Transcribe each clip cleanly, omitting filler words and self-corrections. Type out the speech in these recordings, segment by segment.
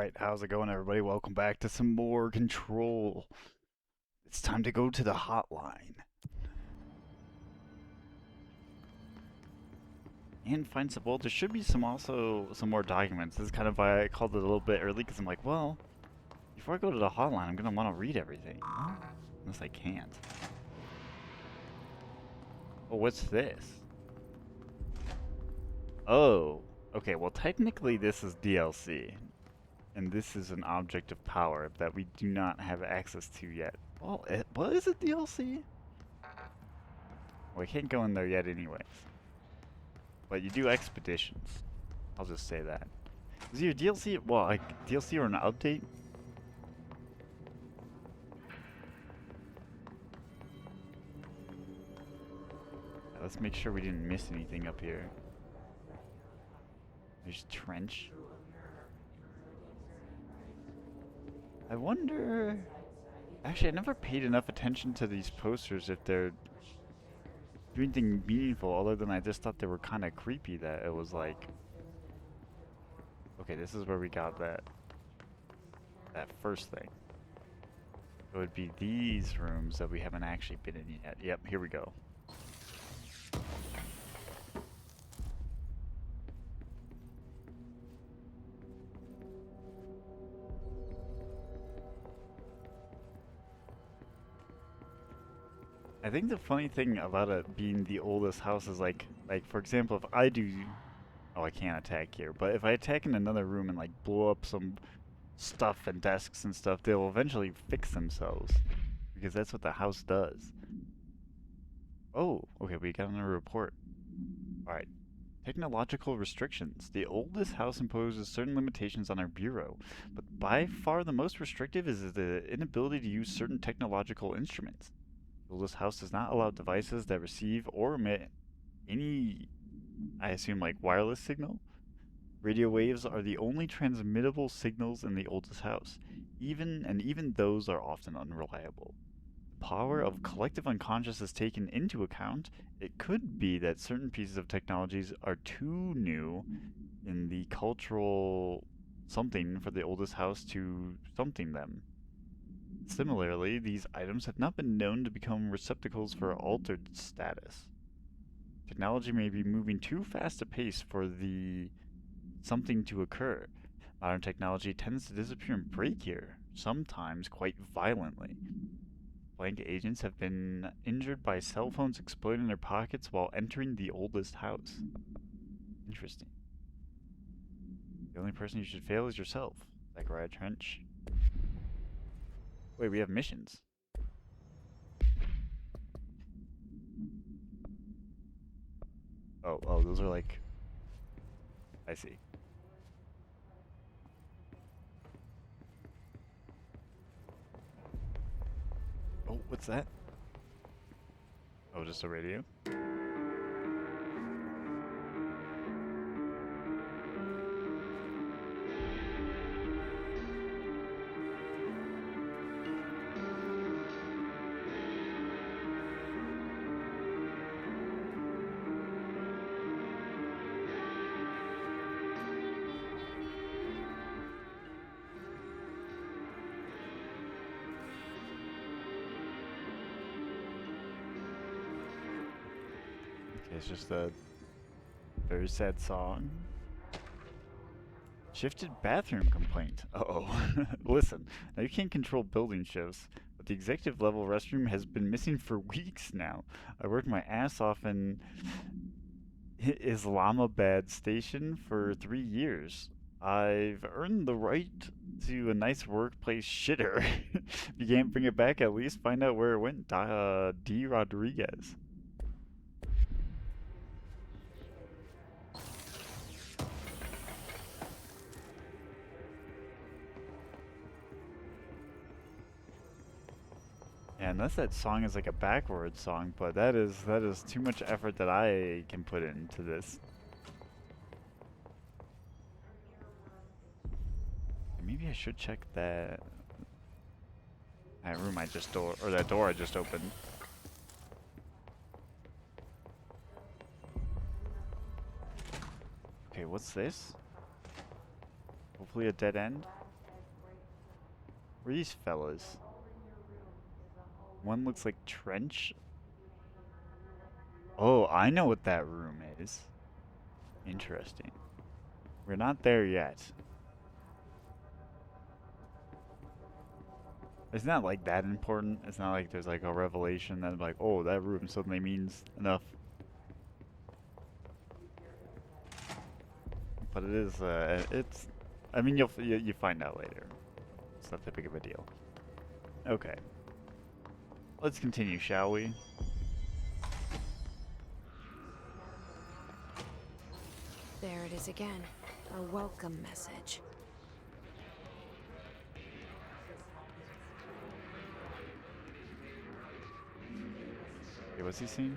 Alright, how's it going, everybody? Welcome back to some more Control. It's time to go to the hotline and find some. Well, there should be some more documents. This is kind of why I called it a little bit early, because I'm like, well, before I go to the hotline, I'm gonna want to read everything. Unless I can't. Oh, what's this? Oh, okay, well, technically this is DLC. And this is an object of power that we do not have access to yet. Well, what is it, DLC? Well, we can't go in there yet anyways. But you do expeditions. I'll just say that. Is it your DLC? Well, like, DLC or an update? Let's make sure we didn't miss anything up here. There's trench. I wonder... Actually, I never paid enough attention to these posters if they're doing anything meaningful other than I just thought they were kind of creepy that it was like... Okay, this is where we got that first thing. It would be these rooms that we haven't actually been in yet. Yep, here we go. I think the funny thing about it being the oldest house is like for example, if I do, oh, I can't attack here, but if I attack in another room and like blow up some stuff and desks and stuff, they'll eventually fix themselves because that's what the house does. Oh, okay, we got another report. All right. Technological restrictions. The oldest house imposes certain limitations on our bureau, but by far the most restrictive is the inability to use certain technological instruments. This house does not allow devices that receive or emit any, I assume, like wireless signal. Radio waves are the only transmittable signals in the oldest house. Even those are often unreliable. The power of collective unconscious is taken into account. It could be that certain pieces of technologies are too new in the cultural something for the oldest house to something them. Similarly, these items have not been known to become receptacles for altered status. Technology may be moving too fast a pace for the something to occur. Modern technology tends to disappear and break here, sometimes quite violently. Blank agents have been injured by cell phones exploding in their pockets while entering the oldest house. Interesting. The only person you should fail is yourself. Zachariah Trench. Wait, we have missions. Oh, those are like... I see. Oh, what's that? Oh, just a radio? It's just a very sad song. Shifted bathroom complaint. Uh-oh. Listen, now you can't control building shifts, but the executive level restroom has been missing for weeks now. I worked my ass off in Islamabad station for 3 years. I've earned the right to a nice workplace shitter. If you can't bring it back, at least find out where it went. D. Rodriguez. Yeah, unless that song is like a backwards song, but that is too much effort that I can put into this. Maybe I should check that room I just door or that door I just opened. Okay, what's this? Hopefully a dead end. Where are these fellas? One looks like Trench. Oh, I know what that room is. Interesting. We're not there yet. It's not like that important. It's not like there's like a revelation that like, oh, that room suddenly means enough. But it is, it's, I mean, you find out later. It's not that big of a deal. Okay. Let's continue, shall we? There it is again. A welcome message. Okay, what's he saying?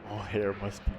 Oh, hair must be.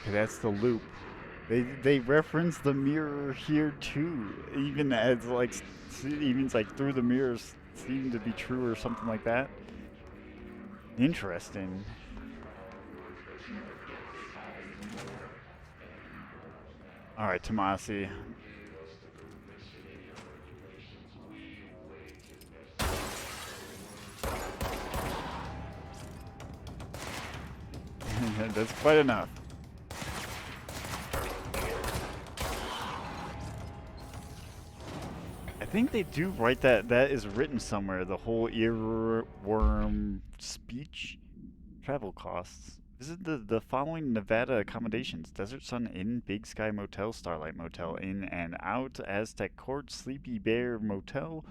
Okay, that's the loop. They reference the mirror here too, even as like even like through the mirrors seem to be true or something like that. Interesting. All right, Tomasi. That's quite enough. I think they do write that is written somewhere. The whole earworm speech. Travel costs. Visit the following Nevada accommodations: Desert Sun Inn, Big Sky Motel, Starlight Motel, In and Out, Aztec Court, Sleepy Bear Motel,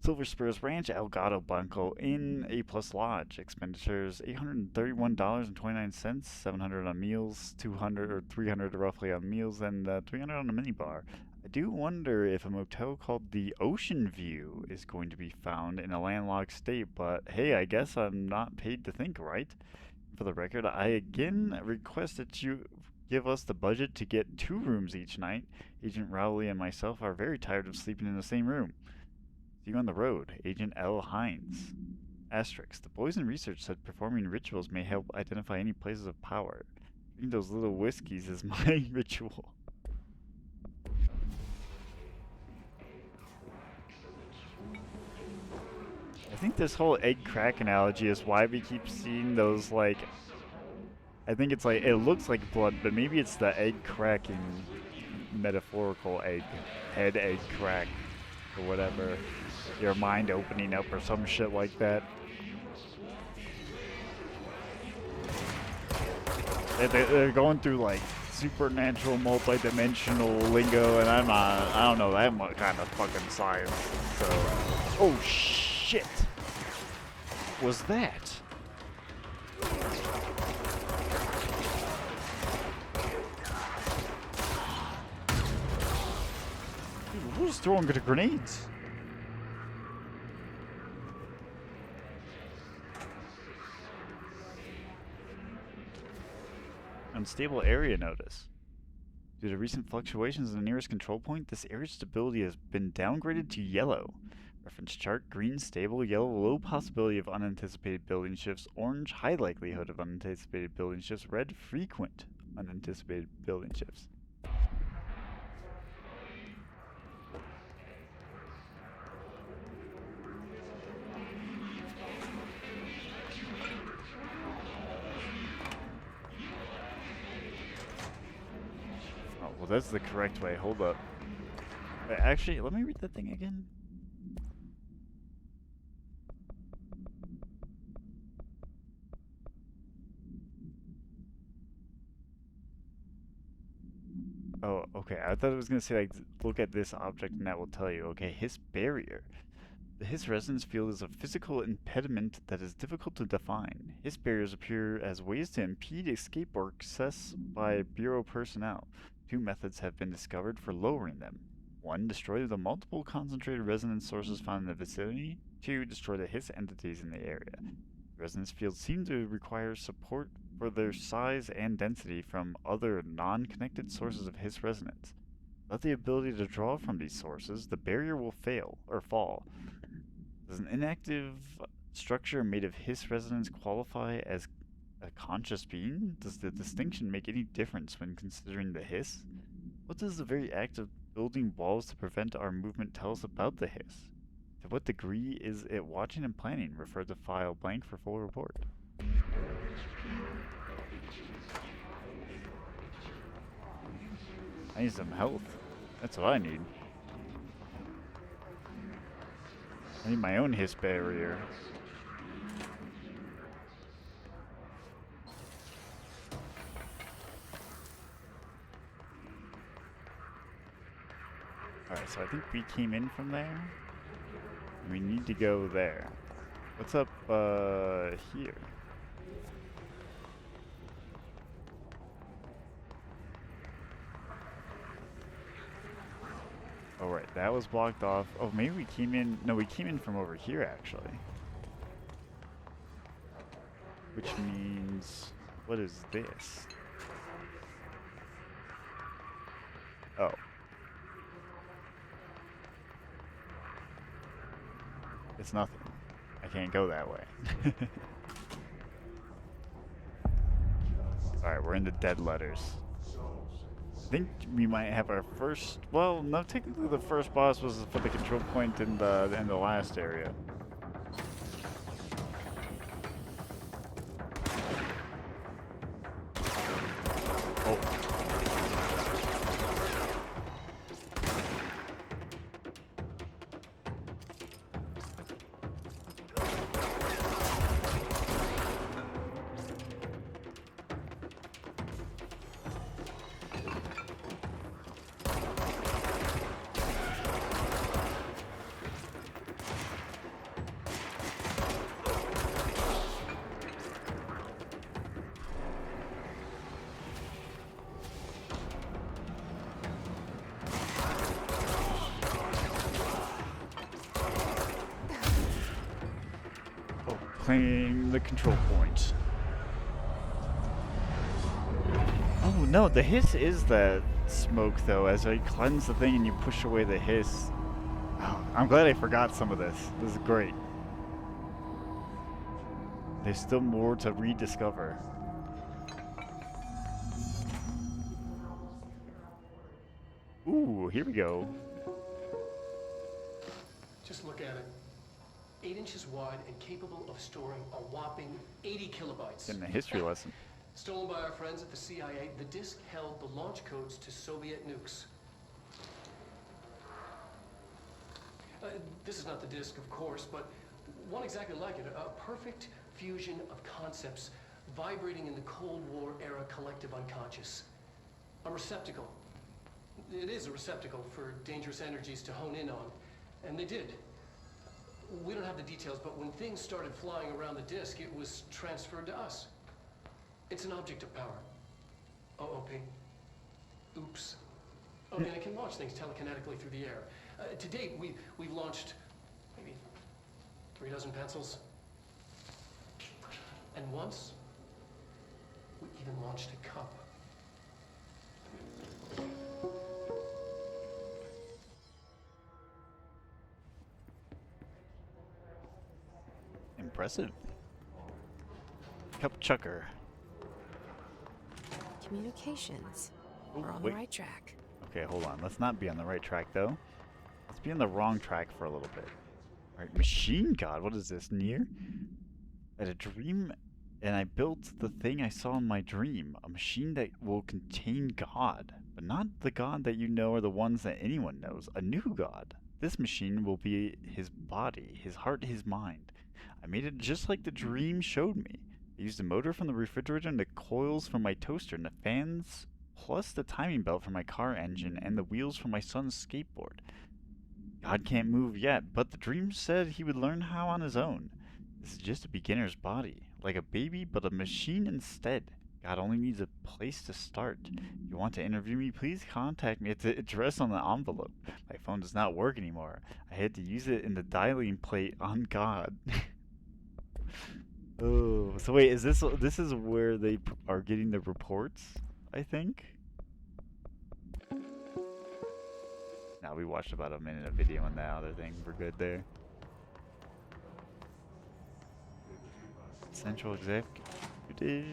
Silver Spurs Ranch, El Gato Banco Inn, A Plus Lodge. Expenditures $831.29, 700 on meals, 200 or 300 roughly on meals, and 300 on a minibar. I do wonder if a motel called the Ocean View is going to be found in a landlocked state, but hey, I guess I'm not paid to think, right? For the record, I again request that you give us the budget to get 2 rooms each night. Agent Rowley and myself are very tired of sleeping in the same room. See you on the road, Agent L. Hines. Asterisk. The boys in research said performing rituals may help identify any places of power. Drinking those little whiskeys is my ritual. think this whole egg crack analogy is why we keep seeing those, like, I think it's like, it looks like blood, but maybe it's the egg cracking metaphorical head egg crack, or whatever. Your mind opening up or some shit like that. They're going through like supernatural, multi-dimensional lingo, and I don't know that kind of fucking science. So, oh shit, was that? Dude, who's throwing the grenades? Unstable area notice. Due to recent fluctuations in the nearest control point, this area's stability has been downgraded to yellow. Reference chart: green stable, yellow low possibility of unanticipated building shifts, orange high likelihood of unanticipated building shifts, red frequent unanticipated building shifts. Well, that's the correct way. Hold up. Wait, actually, let me read that thing again. Oh, okay. I thought it was going to say, like, look at this object and that will tell you. Okay, Hiss barrier. The Hiss resonance field is a physical impediment that is difficult to define. Hiss barriers appear as ways to impede escape or access by Bureau personnel. 2 methods have been discovered for lowering them. 1. Destroy the multiple concentrated resonance sources found in the vicinity. 2. Destroy the Hiss entities in the area. Resonance fields seem to require support for their size and density from other non-connected sources of Hiss resonance. Without the ability to draw from these sources, the barrier will fail or fall. Does an inactive structure made of Hiss resonance qualify as a conscious being? Does the distinction make any difference when considering the Hiss? What does the very act of building walls to prevent our movement tell us about the Hiss? To what degree is it watching and planning? Refer to file blank for full report. I need some health. That's what I need. I need my own Hiss barrier. Alright, so I think we came in from there. We need to go there. What's up, here? Oh, right, that was blocked off. Oh, maybe we came in... No, we came in from over here, actually. Which means... What is this? Oh. It's nothing. I can't go that way. Alright, we're in the dead letters. I think we might have our first... Well, no, technically the first boss was for the control point in the last area. Oh. Claim the control point. Oh no, the Hiss is the smoke though, as I cleanse the thing and you push away the Hiss. Oh, I'm glad I forgot some of this. This is great. There's still more to rediscover. Ooh, here we go. Just look at it. 8 inches wide and capable of storing a whopping 80 kilobytes. Getting a history lesson. Stolen by our friends at the CIA, the disk held the launch codes to Soviet nukes. This is not the disk, of course, but one exactly like it. A perfect fusion of concepts vibrating in the Cold War era collective unconscious. A receptacle. It is a receptacle for dangerous energies to hone in on. And they did. We don't have the details, but when things started flying around the disk, it was transferred to us. It's an object of power. OOP. Oops. Oh, and it can launch things telekinetically through the air. To date, we've launched maybe 3 dozen pencils. And once, we even launched a cup. Impressive. Cup chucker. Communications. Oh, We're on wait. the right track. Okay, hold on. Let's not be on the right track, though. Let's be on the wrong track for a little bit. Alright, machine god. What is this? Near? I had a dream, and I built the thing I saw in my dream. A machine that will contain God. But not the God that you know or the ones that anyone knows. A new God. This machine will be his body, his heart, his mind. I made it just like the dream showed me. I used a motor from the refrigerator and the coils from my toaster and the fans, plus the timing belt for my car engine and the wheels for my son's skateboard. God can't move yet, but the dream said he would learn how on his own. This is just a beginner's body, like a baby, but a machine instead. God only needs a place to start. If you want to interview me, please contact me at the address on the envelope. My phone does not work anymore. I had to use it in the dialing plate on God. Oh, so wait, is this is where they are getting the reports, I think? Now we watched about a minute of video on that other thing. We're good there. Central Executive.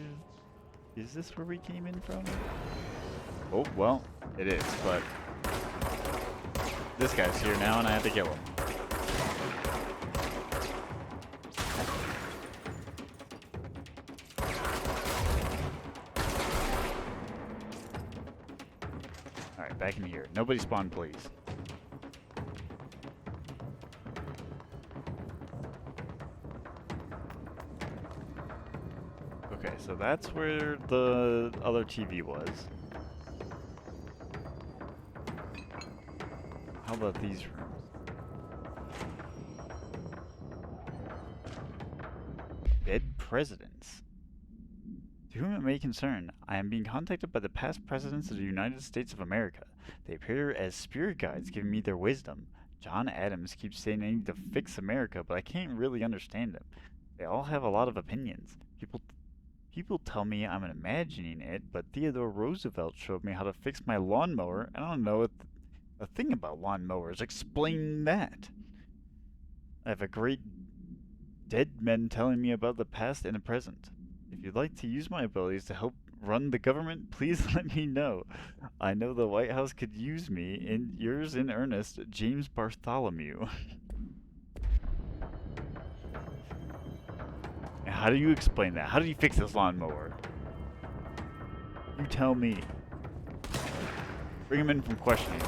Is this where we came in from? Oh, well, it is, but this guy's here now and I have to kill him. Alright, back in here. Nobody spawn, please. Okay, so that's where the other TV was. How about these rooms? Dead presidents. To whom it may concern, I am being contacted by the past presidents of the United States of America. They appear as spirit guides giving me their wisdom. John Adams keeps saying I need to fix America, but I can't really understand him. They all have a lot of opinions. People tell me I'm imagining it, but Theodore Roosevelt showed me how to fix my lawnmower, and I don't know a thing about lawnmowers. Explain that. I have a great dead men telling me about the past and the present. If you'd like to use my abilities to help run the government, please let me know. I know the White House could use me. In yours in earnest, James Bartholomew. How do you explain that? How do you fix this lawnmower? You tell me. Bring him in from questioning.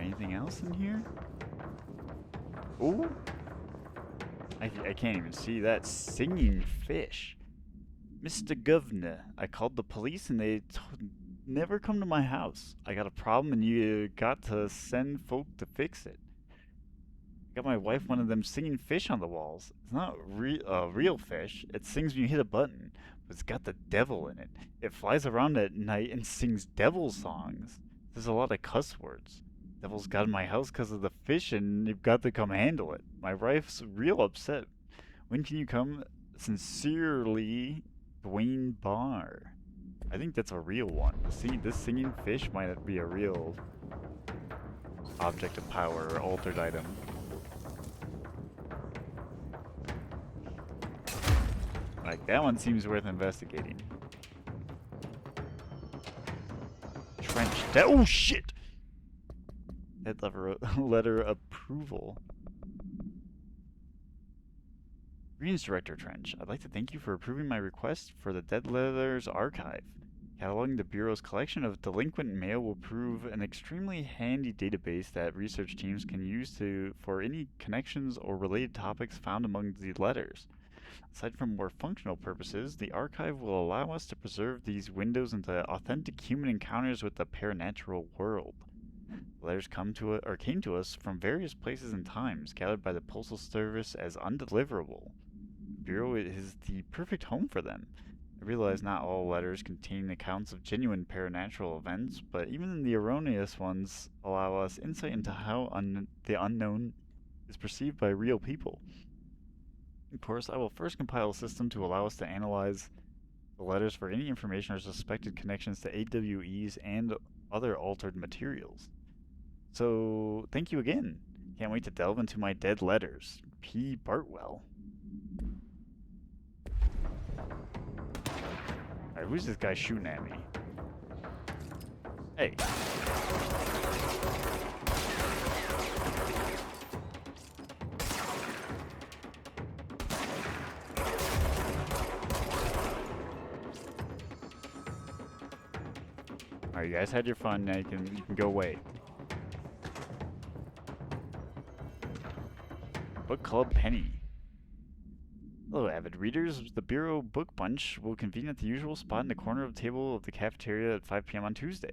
Anything else in here? Ooh! I can't even see that. Singing fish. Mr. Governor, I called the police and they never come to my house. I got a problem and you got to send folk to fix it. I got my wife one of them singing fish on the walls. It's not real fish. It sings when you hit a button, but it's got the devil in it. It flies around at night and sings devil songs. There's a lot of cuss words. Devil's got in my house because of the fish and you've got to come handle it. My wife's real upset. When can you come? Sincerely, Dwayne Barr. I think that's a real one. See, this singing fish might be a real object of power or altered item. Like, that one seems worth investigating. Trench. Oh, shit! Dead letter approval. Greetings, Director Trench. I'd like to thank you for approving my request for the Dead Letters Archive. Cataloging the Bureau's collection of delinquent mail will prove an extremely handy database that research teams can use for any connections or related topics found among the letters. Aside from more functional purposes, the archive will allow us to preserve these windows into authentic human encounters with the paranatural world. The letters came to us from various places and times, gathered by the Postal Service as undeliverable. The Bureau is the perfect home for them. I realize not all letters contain accounts of genuine paranatural events, but even the erroneous ones allow us insight into how the unknown is perceived by real people. Of course, I will first compile a system to allow us to analyze the letters for any information or suspected connections to AWEs and other altered materials. So, thank you again. Can't wait to delve into my dead letters. P. Bartwell. Alright, who's this guy shooting at me? Hey. Alright, you guys had your fun, now you can go away. Book Club Penny. Hello, avid readers. The Bureau Book Bunch will convene at the usual spot in the corner of the table of the cafeteria at 5 p.m. on Tuesday.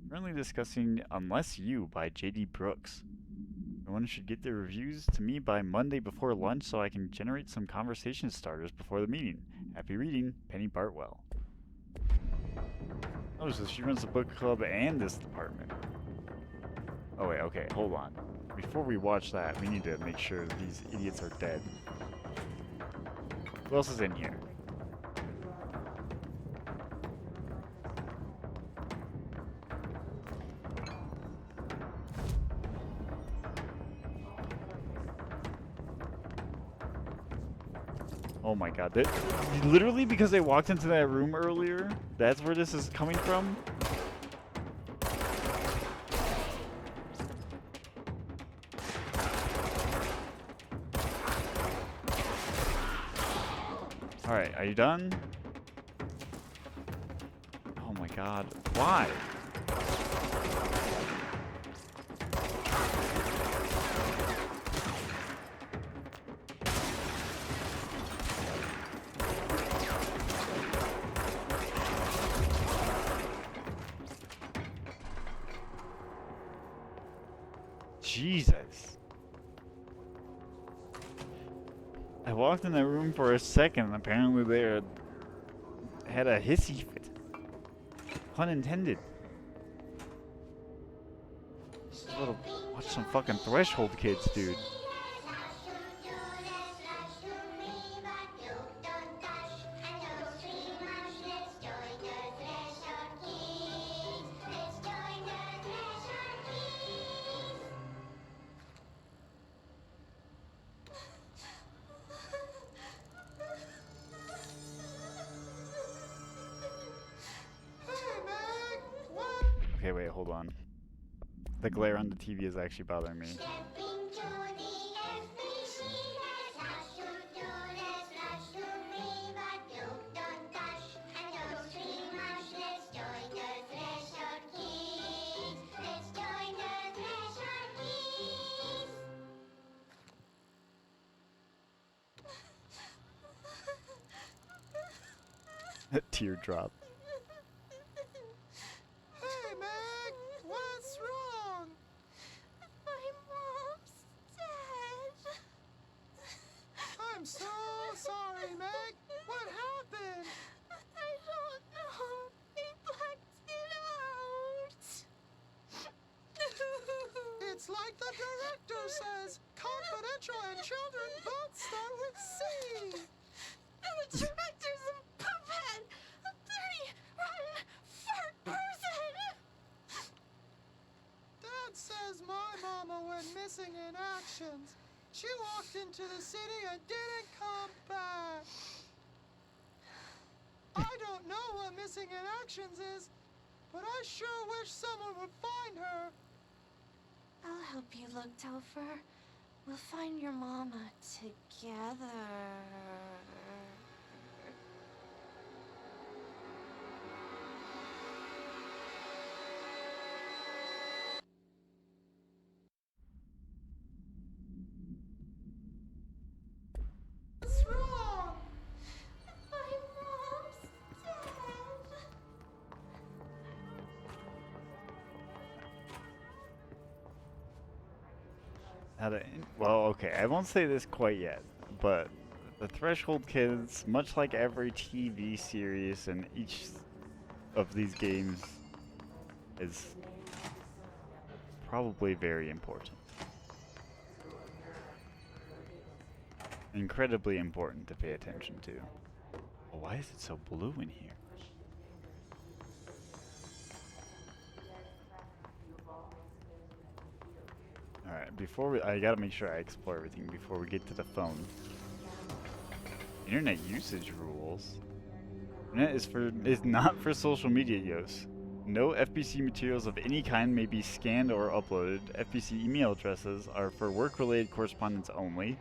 Currently discussing Unless You by J.D. Brooks. Everyone should get their reviews to me by Monday before lunch so I can generate some conversation starters before the meeting. Happy reading, Penny Bartwell. Oh, so she runs the book club and this department. Oh wait, okay, hold on. Before we watch that, we need to make sure these idiots are dead. Who else is in here? Oh my god, literally because they walked into that room earlier, that's where this is coming from? Alright, are you done? Oh my god, why? Jesus. I walked in that room for a second and apparently they had a hissy fit. Pun intended. Watch some fucking Threshold kids, dude. Okay, wait, hold on. The glare on the TV is actually bothering me. Teardrop. Hey, Meg! What's wrong? My mom's dead. I'm so sorry, Meg! What happened? I don't know. They blacked it out. It's like the director says, confidential and children both start with C. And the director's a puppet. 30 missing in actions. She walked into the city and didn't come back. I don't know what missing in actions is, but I sure wish someone would find her. I'll help you look, Topher. We'll find your mama together. What's wrong? My mom's dead. Well, okay, I won't say this quite yet, but the Threshold Kids, much like every TV series and each of these games, is probably very important. Incredibly important to pay attention to. Oh, why is it so blue in here? Alright, I gotta make sure I explore everything before we get to the phone. Internet usage rules. Internet is not for social media use. No FBC materials of any kind may be scanned or uploaded. FBC email addresses are for work-related correspondence only.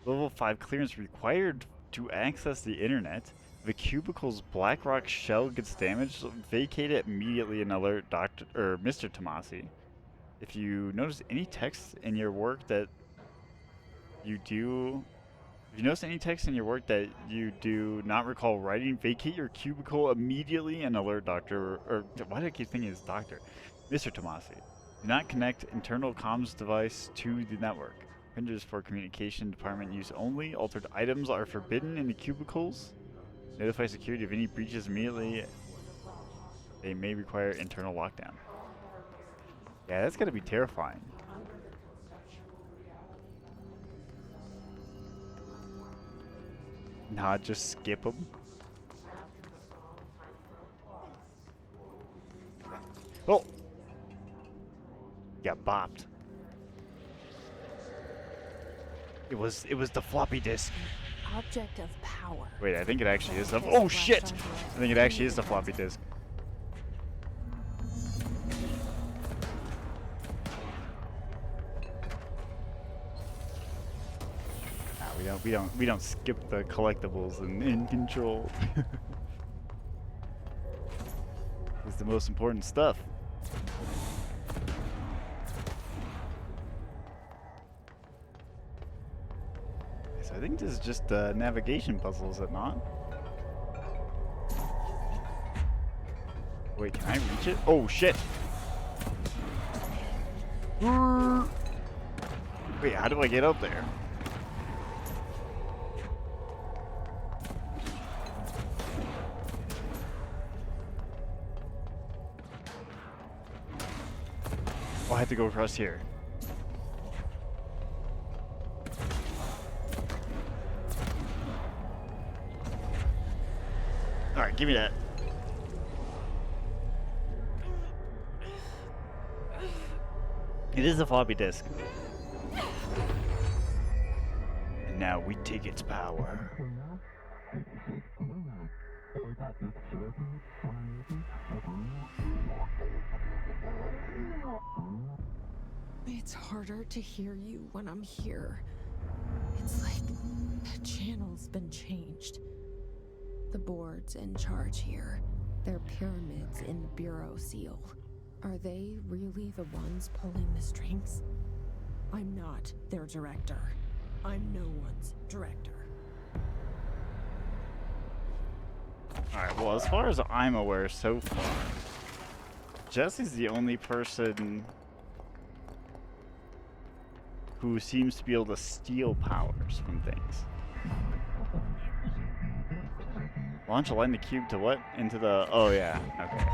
Level 5 clearance required to access the internet. If a cubicle's BlackRock shell gets damaged, vacate it immediately and alert Mr. Tomasi. If you notice any text in your work that you do not recall writing, vacate your cubicle immediately and alert why do I keep thinking it's Doctor? Mr. Tomasi. Do not connect internal comms device to the network. Printers for communication department use only. Altered items are forbidden in the cubicles. Notify security of any breaches immediately. They may require internal lockdown. Yeah, that's gotta be terrifying. Nah, just skip them. Oh! Got bopped. It was the floppy disk. Object of power. Wait, I think it actually is the. Oh shit! I think it actually is the floppy disk. We don't skip the collectibles in Control. It's the most important stuff. So I think this is just a navigation puzzle, is it not? Wait, can I reach it? Oh shit! Wait, how do I get up there? Oh, I have to go across here. Alright, give me that. It is a floppy disk. And now we take its power. It's harder to hear you when I'm here. It's like the channel's been changed. The board's in charge here. They're pyramids in the Bureau seal. Are they really the ones pulling the strings? I'm not their director. I'm no one's director. Alright, well, as far as I'm aware so far, Jesse's the only person who seems to be able to steal powers from things. Launch align the cube to what? Into the... Oh, yeah. Okay.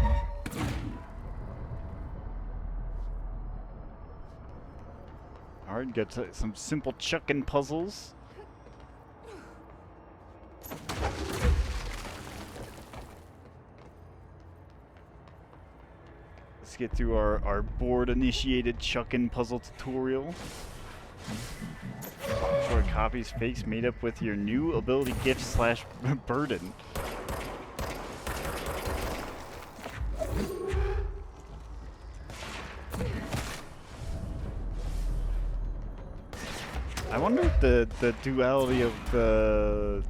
Alright, got some simple chucking puzzles. Let's get through our board-initiated chuckin' puzzle tutorial. Short copies, fakes made up with your new ability gift slash burden. I wonder if the duality of the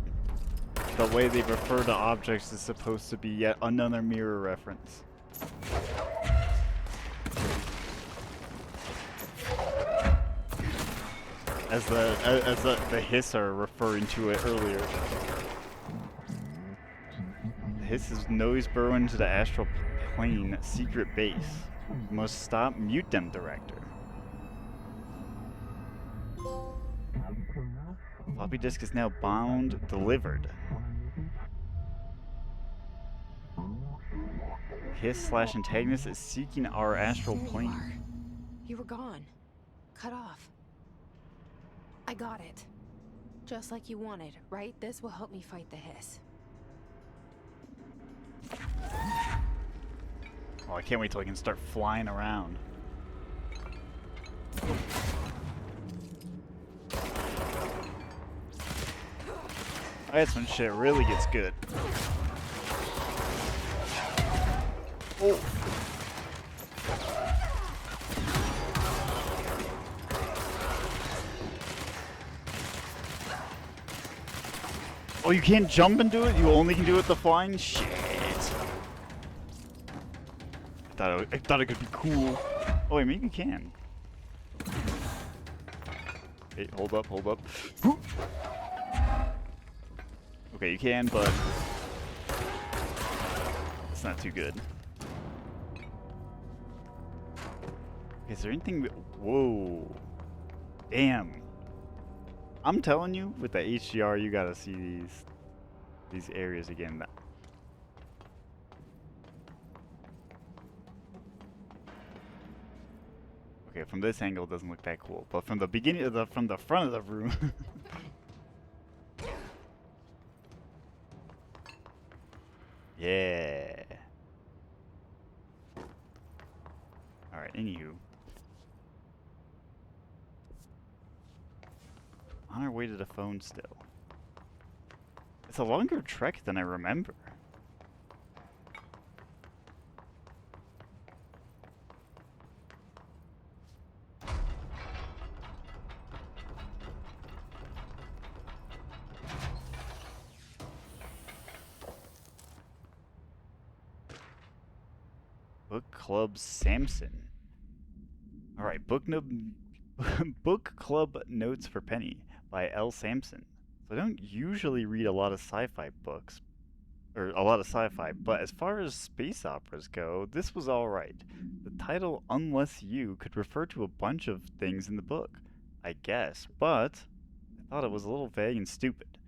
way they refer to objects is supposed to be yet another mirror reference. As the hiss are referring to it earlier. The hiss is noise burrow into the astral plane secret base. Must stop, mute them, director. Floppy disk is now bound, delivered. Hiss slash antagonist is seeking our astral There plane. you are. You were gone. Cut off. I got it. Just like you wanted, right? This will help me fight the hiss. Oh, I can't wait till I can start flying around. That's when shit really gets good. Oh. Oh, you can't jump and do it? You only can do it with the flying? Shit. I thought it could be cool. Oh wait, maybe you can. Hey, hold up. Okay, you can, but it's not too good. Is there anything? Whoa. Damn. I'm telling you, with the HDR, you gotta see these areas again. Okay, from this angle, it doesn't look that cool, but from the beginning of from the front of the room. Yeah. All right. Anywho. On our way to the phone still. It's a longer trek than I remember. Book Club Samson. All right, Book Club Notes for Penny by L. Sampson. So I don't usually read a lot of sci-fi books, or a lot of sci-fi, but as far as space operas go, this was alright. The title Unless You could refer to a bunch of things in the book, I guess, but I thought it was a little vague and stupid.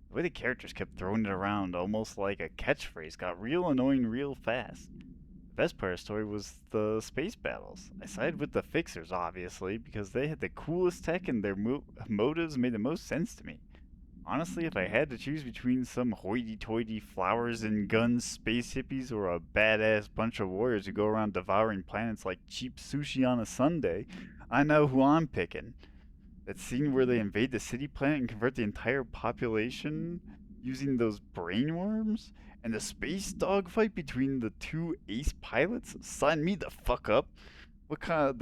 The way the characters kept throwing it around almost like a catchphrase got real annoying real fast. The best part of the story was the space battles. I sided with the Fixers, obviously, because they had the coolest tech and their motives made the most sense to me. Honestly, if I had to choose between some hoity-toity flowers and guns space hippies or a badass bunch of warriors who go around devouring planets like cheap sushi on a Sunday, I know who I'm picking. That scene where they invade the city planet and convert the entire population using those brainworms? And the space dogfight between the two ace pilots? Sign me the fuck up. What kind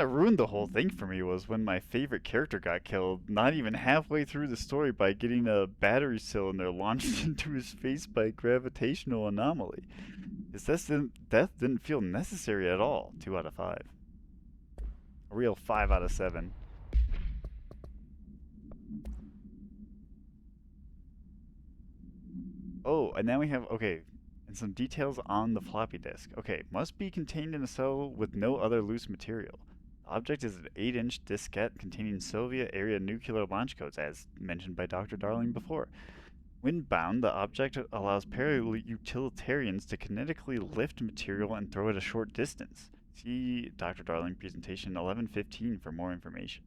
of ruined the whole thing for me was when my favorite character got killed, not even halfway through the story, by getting a battery cylinder launched into his face by a gravitational anomaly. His death didn't feel necessary at all. 2 out of 5. A real 5 out of 7. Oh, and now we have, okay, and some details on the floppy disk. Okay, must be contained in a cell with no other loose material. The object is an 8-inch diskette containing Soviet area nuclear launch codes, as mentioned by Dr. Darling before. When bound, the object allows para-utilitarians to kinetically lift material and throw it a short distance. See Dr. Darling presentation 1115 for more information.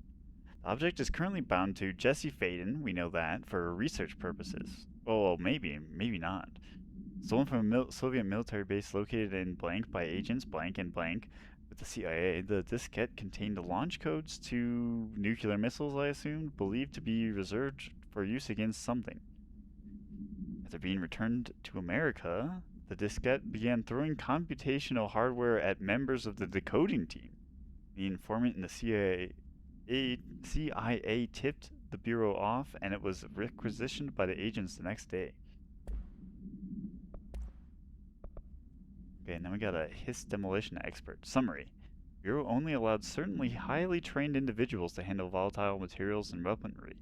The object is currently bound to Jesse Faden, we know that, for research purposes. Oh, well, maybe not. Stolen from a Soviet military base located in blank by agents blank and blank with the CIA, the diskette contained launch codes to nuclear missiles, I assumed, believed to be reserved for use against something. After being returned to America, the diskette began throwing computational hardware at members of the decoding team. The informant in the CIA tipped the Bureau off, and it was requisitioned by the agents the next day. Okay, and then we got a HISS demolition expert. Summary. Bureau only allowed certainly highly trained individuals to handle volatile materials and weaponry.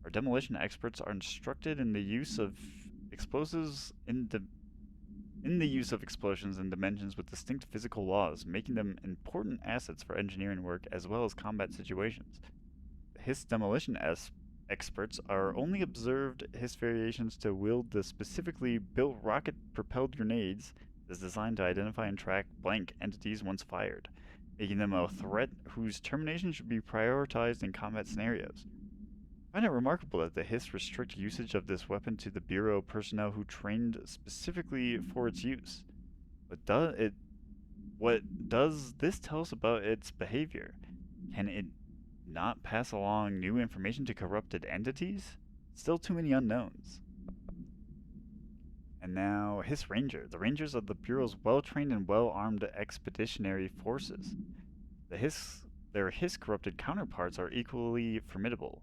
Our demolition experts are instructed in the use of explosives in the use of explosions in dimensions with distinct physical laws, making them important assets for engineering work as well as combat situations. HISS demolition experts are only observed HISS variations to wield the specifically built rocket-propelled grenades is designed to identify and track blank entities once fired, making them a threat whose termination should be prioritized in combat scenarios. I find it remarkable that the HISS restrict usage of this weapon to the Bureau personnel who trained specifically for its use. What does this tell us about its behavior? Can it not pass along new information to corrupted entities? Still too many unknowns. And now, HISS Ranger. The Rangers are the Bureau's well-trained and well-armed expeditionary forces. Their HISS corrupted counterparts are equally formidable.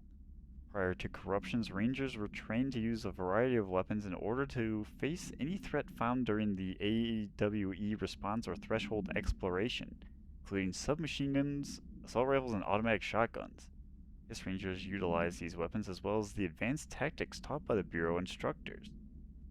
Prior to corruptions, Rangers were trained to use a variety of weapons in order to face any threat found during the AWE response or threshold exploration, including submachine guns, assault rifles, and automatic shotguns. HISS Rangers utilize these weapons as well as the advanced tactics taught by the Bureau instructors.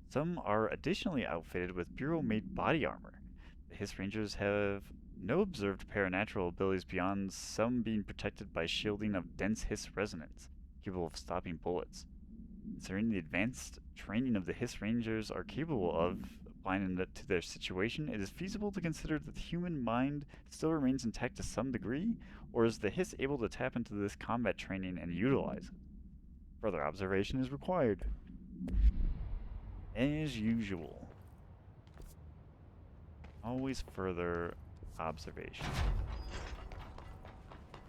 Some are additionally outfitted with Bureau-made body armor. The HISS Rangers have no observed paranatural abilities beyond some being protected by shielding of dense HISS resonance, capable of stopping bullets. Considering the advanced training of the HISS Rangers are capable of applying it to their situation, it is feasible to consider that the human mind still remains intact to some degree, or is the HISS able to tap into this combat training and utilize it? Further observation is required. As usual. Always further observation.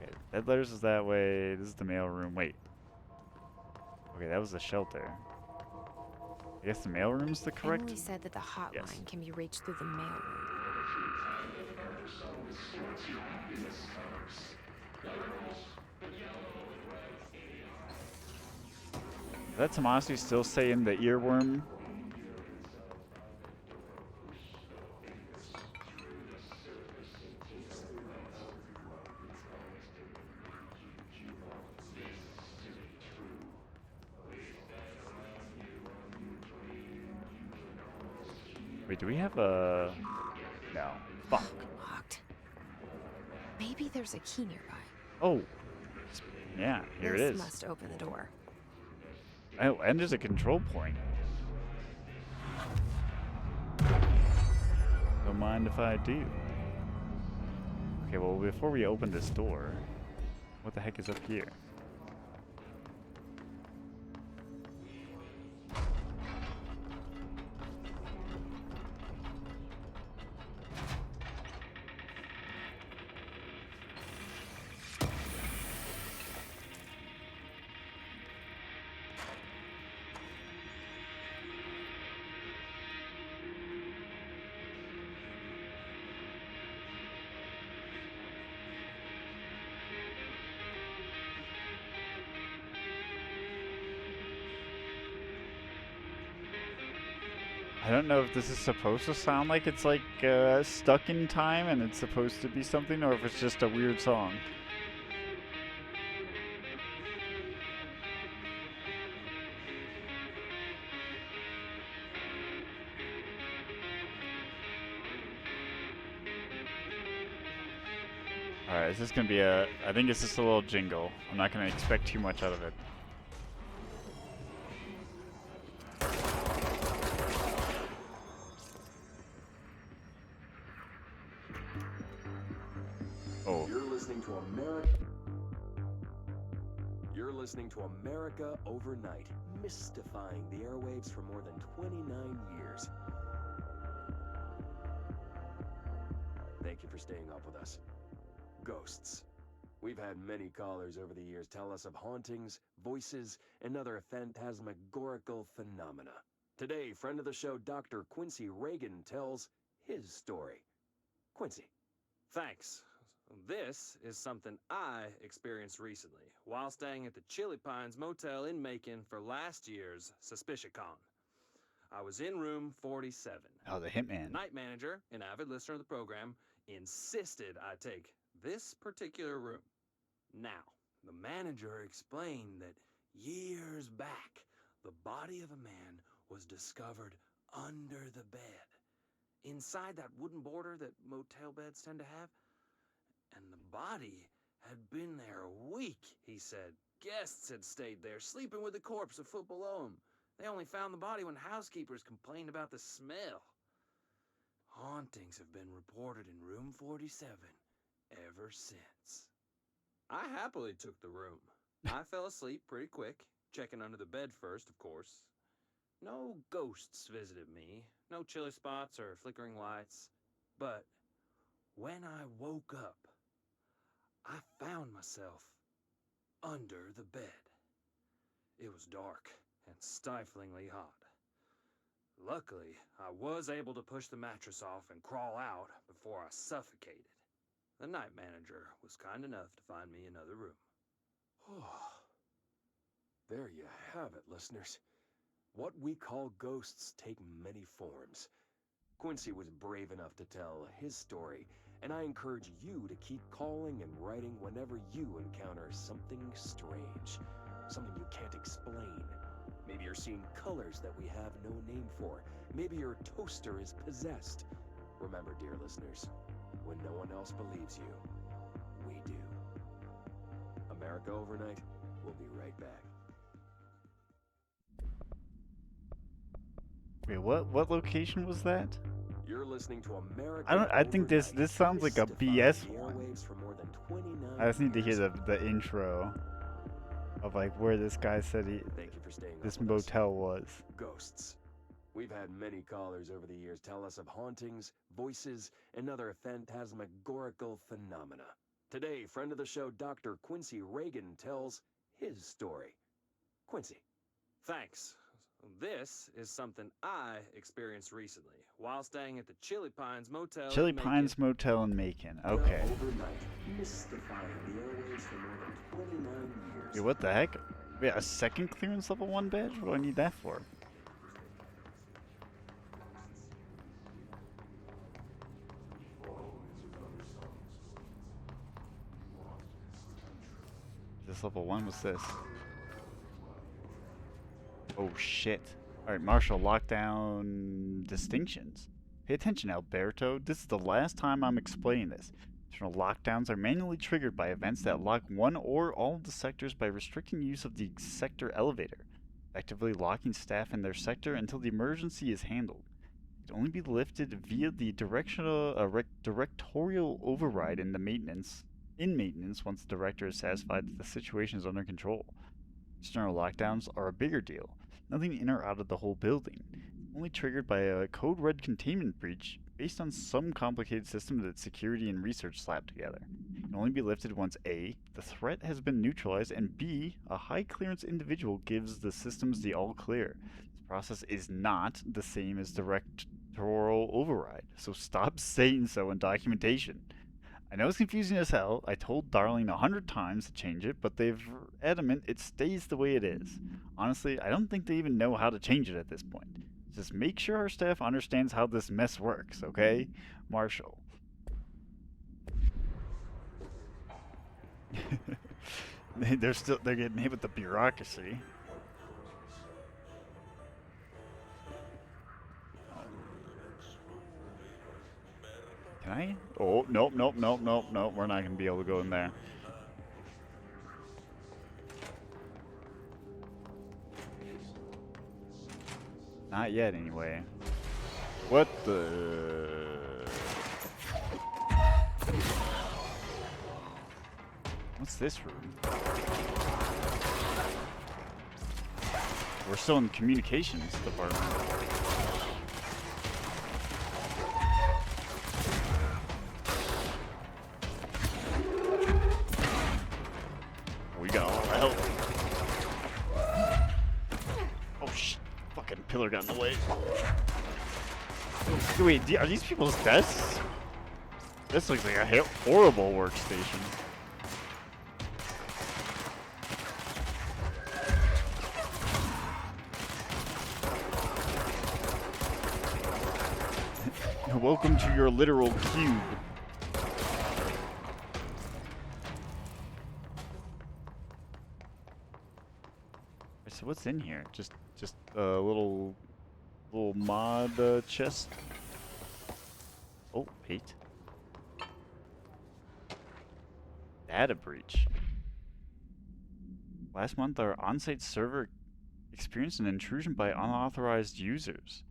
Okay, dead letters is that way. This is the mailroom. Wait. Okay, that was the shelter. I guess the mailroom's the correct? Emily said that the hotline can be reached through the mailroom. Is that Tomasi still saying the earworm? Wait, do we have a... No. Fuck. Locked. Maybe there's a key nearby. Oh. Yeah, here it is. This must open the door. Oh, and there's a control point. Don't mind if I do. Okay, well, before we open this door, what the heck is up here? I don't know if this is supposed to sound like it's like stuck in time and it's supposed to be something, or if it's just a weird song. Alright, is this gonna be a... I think it's just a little jingle. I'm not gonna expect too much out of it. Oh. You're listening to America Overnight, mystifying the airwaves for more than 29 years. thank you for staying up with us. Ghosts. We've had many callers over the years tell us of hauntings, voices, and other phantasmagorical phenomena. Today, friend of the show, Dr. Quincy Reagan, tells his story. Quincy. Thanks. This is something I experienced recently while staying at the Chili Pines Motel in Macon for last year's SuspiciaCon. I was in room 47. Oh, the The hitman. night manager, an avid listener of the program, insisted I take this particular room. Now, the manager explained that years back, the body of a man was discovered under the bed, inside that wooden border that motel beds tend to have. And the body had been there a week, he said. Guests had stayed there, sleeping with the corpse a foot below them. They only found the body when housekeepers complained about the smell. Hauntings have been reported in room 47 ever since. I happily took the room. I fell asleep pretty quick, checking under the bed first, of course. No ghosts visited me, no chilly spots or flickering lights. But when I woke up, I found myself under the bed. It was dark and stiflingly hot. Luckily, I was able to push the mattress off and crawl out before I suffocated. The night manager was kind enough to find me another room. There you have it, listeners. What we call ghosts take many forms. Quincy was brave enough to tell his story, and I encourage you to keep calling and writing whenever you encounter something strange, something you can't explain. Maybe you're seeing colors that we have no name for. Maybe your toaster is possessed. Remember, dear listeners, when no one else believes you, we do. America Overnight, we'll be right back. Wait, what location was that? You're listening to America. I think this Overnight, sounds like a mystifying BS the one. airwaves for more than 29 I just need to hear years. the intro of like where this guy said Thank you for staying this up with us. motel was. Ghosts. We've had many callers over the years tell us of hauntings, voices, and other phantasmagorical phenomena. Today, friend of the show, Dr. Quincy Reagan, tells his story. Quincy. Thanks. This is something I experienced recently while staying at the Chili Pines Motel Chili in Macon. Pines Motel in Macon. Okay. Overnight, mystifying the airwaves for more than 29 years. Wait, what the heck? Wait, a second clearance level 1 badge? What do I need that for? This level 1 was this. Oh shit. Alright, Marshall, lockdown distinctions. Pay attention, Alberto. This is the last time I'm explaining this. Internal lockdowns are manually triggered by events that lock one or all of the sectors by restricting use of the sector elevator, effectively locking staff in their sector until the emergency is handled. It can only be lifted via the directorial override in maintenance once the director is satisfied that the situation is under control. External lockdowns are a bigger deal. Nothing in or out of the whole building. Only triggered by a code red containment breach based on some complicated system that security and research slapped together. It can only be lifted once A, the threat has been neutralized, and B, a high clearance individual gives the systems the all clear. This process is not the same as directorial override, so stop saying so in documentation. I know it's confusing as hell. I told Darling 100 times to change it, but they're adamant it stays the way it is. Honestly, I don't think they even know how to change it at this point. Just make sure our staff understands how this mess works, okay? Marshall. They're getting hit with the bureaucracy. Can I? Oh, nope. We're not going to be able to go in there. Not yet, anyway. What the... What's this room? We're still in the communications department. got in the way. Wait, are these people's desks? This looks like a horrible workstation. Welcome to your literal cube. So what's in here? Just a little mod chest. Oh, 8. Data breach. Last month, our on-site server experienced an intrusion by unauthorized users.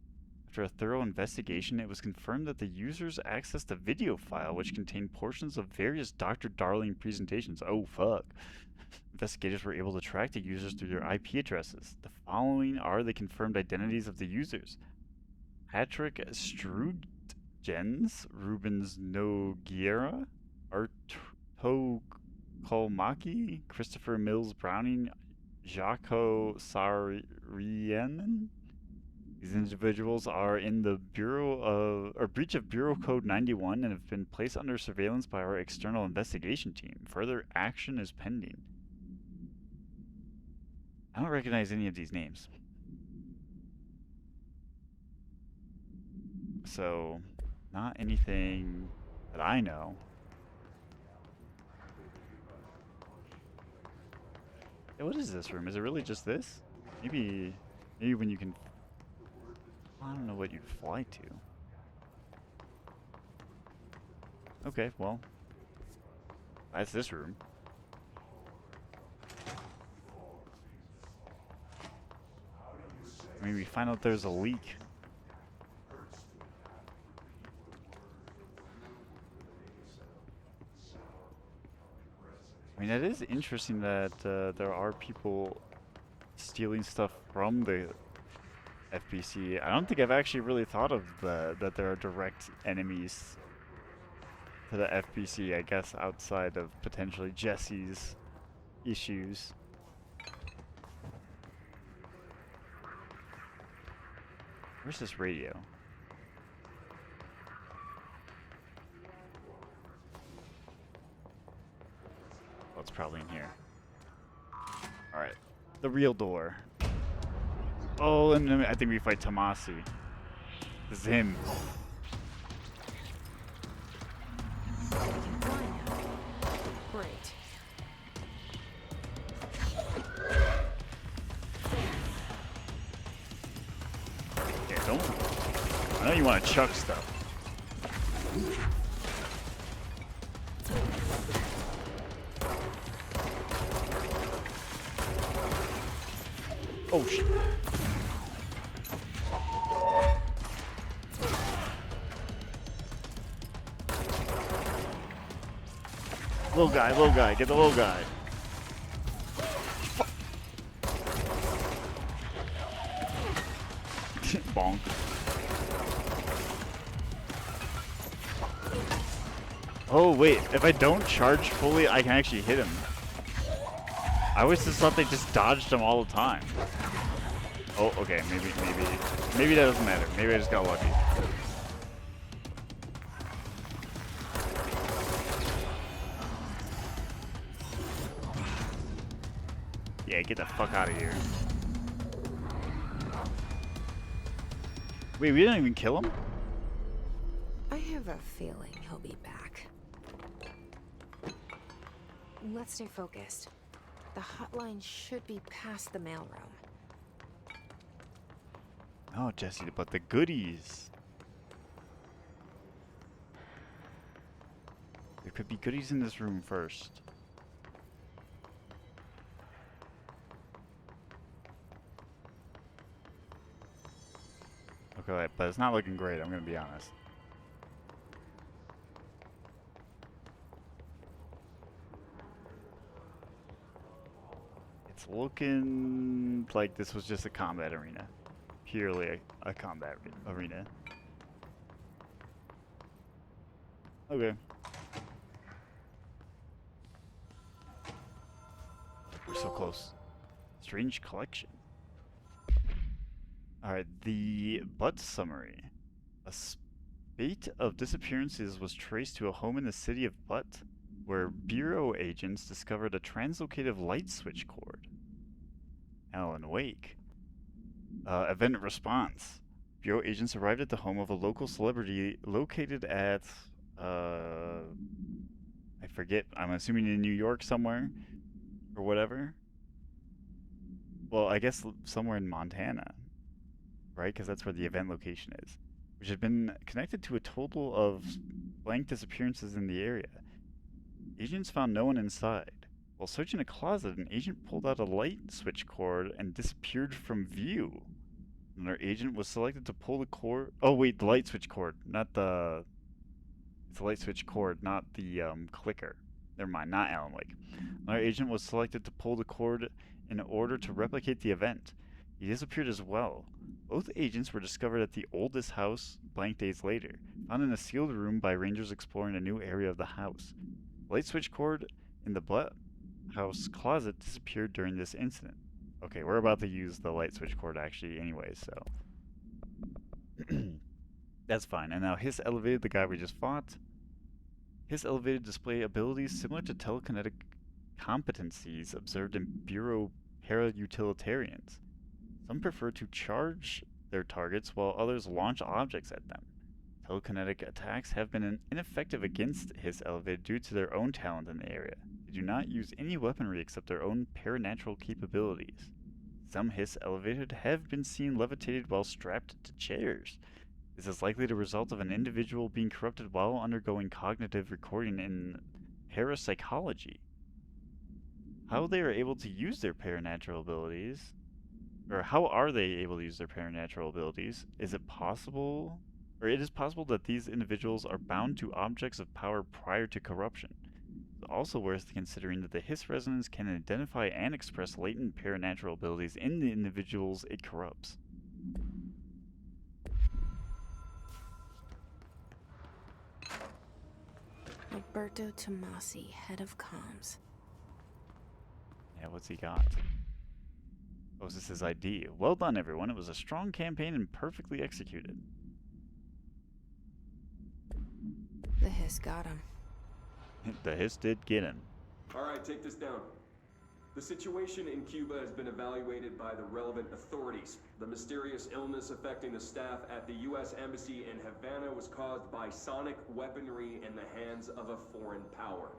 After a thorough investigation, it was confirmed that the users accessed a video file which contained portions of various Dr. Darling presentations. Oh, fuck. Investigators were able to track the users through their IP addresses. The following are the confirmed identities of the users: Patrick Strudgens, Rubens Noguera, Arto Kolmaki, Christopher Mills Browning, Jaco Sarianen. These individuals are in the breach of Bureau Code 91 and have been placed under surveillance by our external investigation team. Further action is pending. I don't recognize any of these names. So, not anything that I know. Hey, what is this room? Is it really just this? Maybe when you can... I don't know what you'd fly to. Okay, well. That's this room. I mean, we find out there's a leak. I mean, that is interesting that there are people stealing stuff from the FBC. I don't think I've actually really thought of that there are direct enemies to the FBC, I guess, outside of potentially Jesse's issues. Where's this radio? Oh, it's probably in here. Alright. The real door. Oh, and then I think we fight Tomasi. This is him. Great. Yeah, don't. I know you want to chuck stuff. Oh shit. Little guy, get the little guy. Bonk. Oh wait, if I don't charge fully, I can actually hit him. I always just thought they just dodged him all the time. Oh, okay, maybe that doesn't matter. Maybe I just got lucky. Yeah, get the fuck out of here. Wait, we didn't even kill him? I have a feeling he'll be back. Let's stay focused. The hotline should be past the mailroom. Oh, Jesse, but the goodies. There could be goodies in this room first. Okay, but it's not looking great, I'm gonna be honest. It's looking like this was just a combat arena. Purely a combat arena. Okay. We're so close. Strange collection. Alright, the Butt summary. A spate of disappearances was traced to a home in the city of Butt, where Bureau agents discovered a translocative light switch cord. Alan Wake. Event response. Bureau agents arrived at the home of a local celebrity located at, I forget, I'm assuming in New York somewhere, or whatever. Well, I guess somewhere in Montana, right? Because that's where the event location is, which had been connected to a total of blank disappearances in the area. Agents found no one inside. While searching a closet, an agent pulled out a light switch cord and disappeared from view. Another agent was selected to pull the cord. Oh wait, the light switch cord, not the. It's a light switch cord, not the clicker. Never mind, not Alan Wake. Another agent was selected to pull the cord in order to replicate the event. He disappeared as well. Both agents were discovered at the oldest house blank days later, found in a sealed room by rangers exploring a new area of the house. The light switch cord in the Butt house closet disappeared during this incident. Okay, we're about to use the light switch cord actually anyway, so. That's fine. And now Hiss elevated the guy we just fought. Hiss elevated display abilities similar to telekinetic competencies observed in Bureau para-utilitarians. Some prefer to charge their targets while others launch objects at them. Telekinetic attacks have been ineffective against Hiss elevated due to their own talent in the area. They do not use any weaponry except their own paranatural capabilities. Some Hiss elevated have been seen levitated while strapped to chairs. This is likely the result of an individual being corrupted while undergoing cognitive recording in parapsychology. How they are able to use their paranatural abilities, or how are they able to use their paranatural abilities? Is it possible, or it is possible that these individuals are bound to objects of power prior to corruption. It's also worth considering that the Hiss resonance can identify and express latent paranatural abilities in the individuals it corrupts. Roberto Tomasi, head of comms. Yeah, what's he got? Oh, is this his ID? Well done, everyone. It was a strong campaign and perfectly executed. The Hiss got him. The Hiss did get him. Alright, take this down. The situation in Cuba has been evaluated by the relevant authorities. The mysterious illness affecting the staff at the U.S. Embassy in Havana was caused by sonic weaponry in the hands of a foreign power.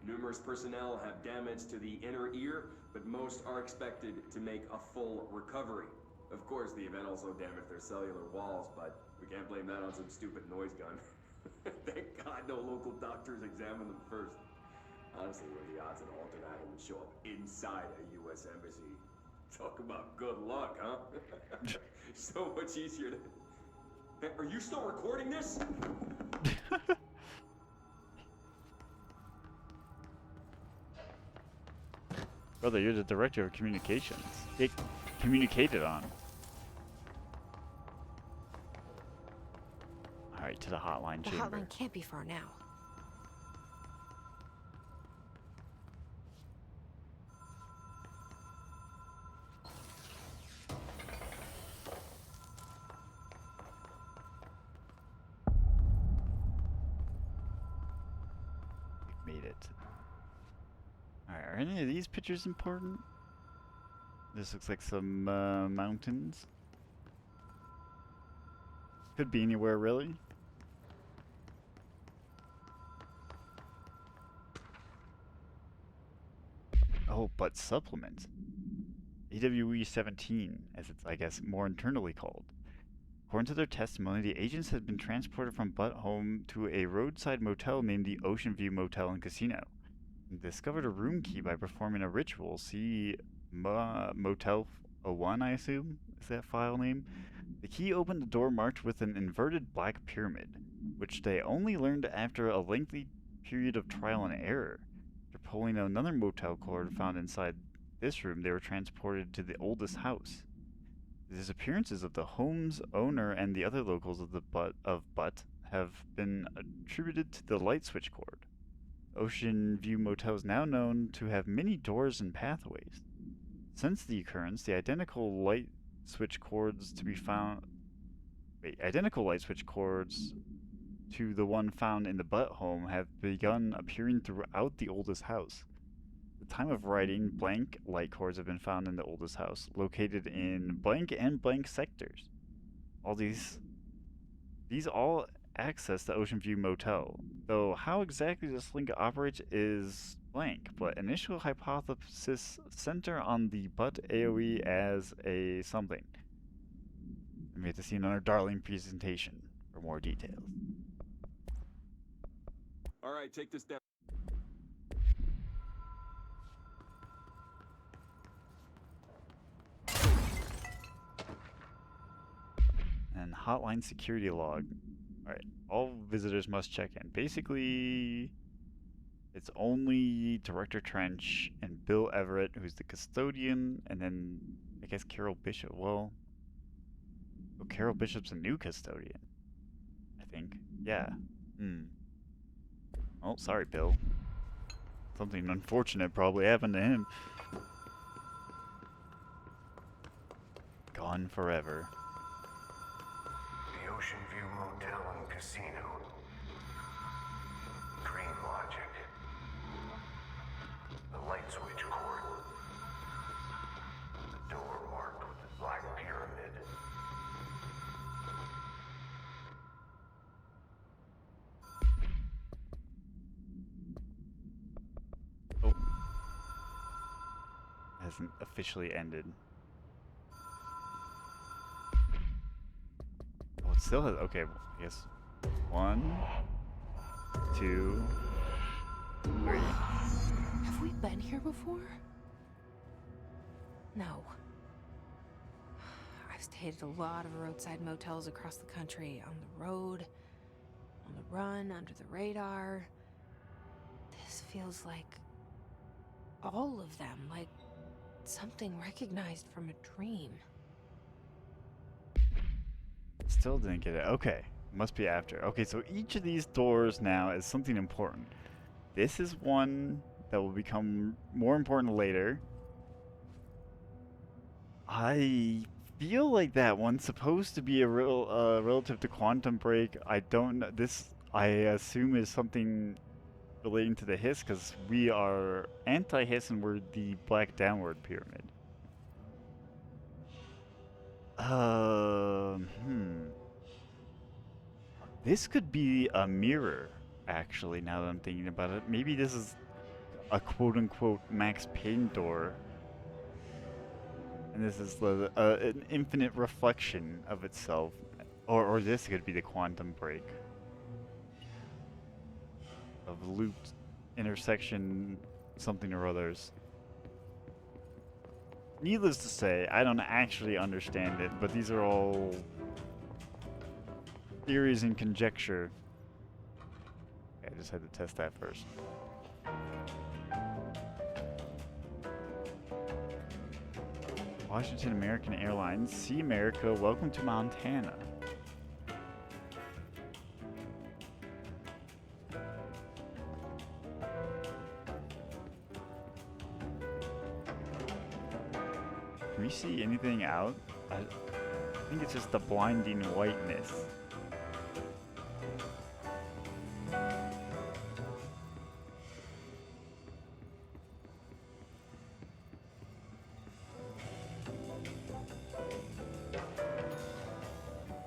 Numerous personnel have damage to the inner ear, but most are expected to make a full recovery. Of course, the event also damaged their cellular walls, but we can't blame that on some stupid noise gun. Thank God no local doctors examined them first. Honestly, what are the odds an alternate item would show up inside a U.S. embassy? Talk about good luck, huh? So much easier to... Hey, are you still recording this? Brother, you're the director of communications. Get communicated on. Alright, to the hotline The chamber. hotline can't be far now. We've made it. Alright, are any of these pictures important? This looks like some mountains. Could be anywhere, really. Oh, but supplements. AWE 17, as it's, I guess, more internally called. According to their testimony, the agents had been transported from Butt home to a roadside motel named the Ocean View Motel and Casino. They discovered a room key by performing a ritual. See Motel 01, I assume, is that file name? The key opened a door marked with an inverted black pyramid, which they only learned after a lengthy period of trial and error. After pulling another motel cord found inside this room, they were transported to the oldest house. The disappearances of the home's owner and the other locals of the Butt have been attributed to the light switch cord. Ocean View Motel is now known to have many doors and pathways. Since the occurrence, the identical light switch cords to be found. Wait, identical light switch cords to the one found in the Butt home have begun appearing throughout the oldest house. At the time of writing, blank light cords have been found in the oldest house, located in blank and blank sectors. All these all access the Ocean View Motel, though how exactly this link operates is blank, but initial hypothesis center on the Butt AoE as a something. We have to see another Darling presentation for more details. All right, take this down. And hotline security log. Alright, all visitors must check in. Basically, it's only Director Trench and Bill Everett, who's the custodian, and then I guess Carol Bishop. Well, Carol Bishop's a new custodian, I think. Yeah. Oh, sorry, Bill. Something unfortunate probably happened to him. Gone forever. The Ocean View Motel and Casino. Dream logic. The light switch cord. The door marked with the black pyramid. Oh. Hasn't officially ended. Oh, it still has. Okay, I guess 1, 2, 3. Have we been here before? No. I've stayed at a lot of roadside motels across the country, on the road, on the run, under the radar. This feels like all of them, like something recognized from a dream. Still didn't get it. Okay, must be after. Okay, so each of these doors now is something important. This is one that will become more important later. I feel like that one's supposed to be a real relative to Quantum Break. I don't know. This, I assume, is something relating to the Hiss, because we are anti-Hiss and we're the Black Downward Pyramid. This could be a mirror, actually, now that I'm thinking about it. Maybe this is a quote-unquote Max Payne door. And this is an infinite reflection of itself. Or this could be the Quantum Break. Of looped intersection something or others. Needless to say, I don't actually understand it, but these are all theories and conjecture. Okay, I just had to test that first. Washington American Airlines, See America, welcome to Montana. Can we see anything out? I think it's just the blinding whiteness.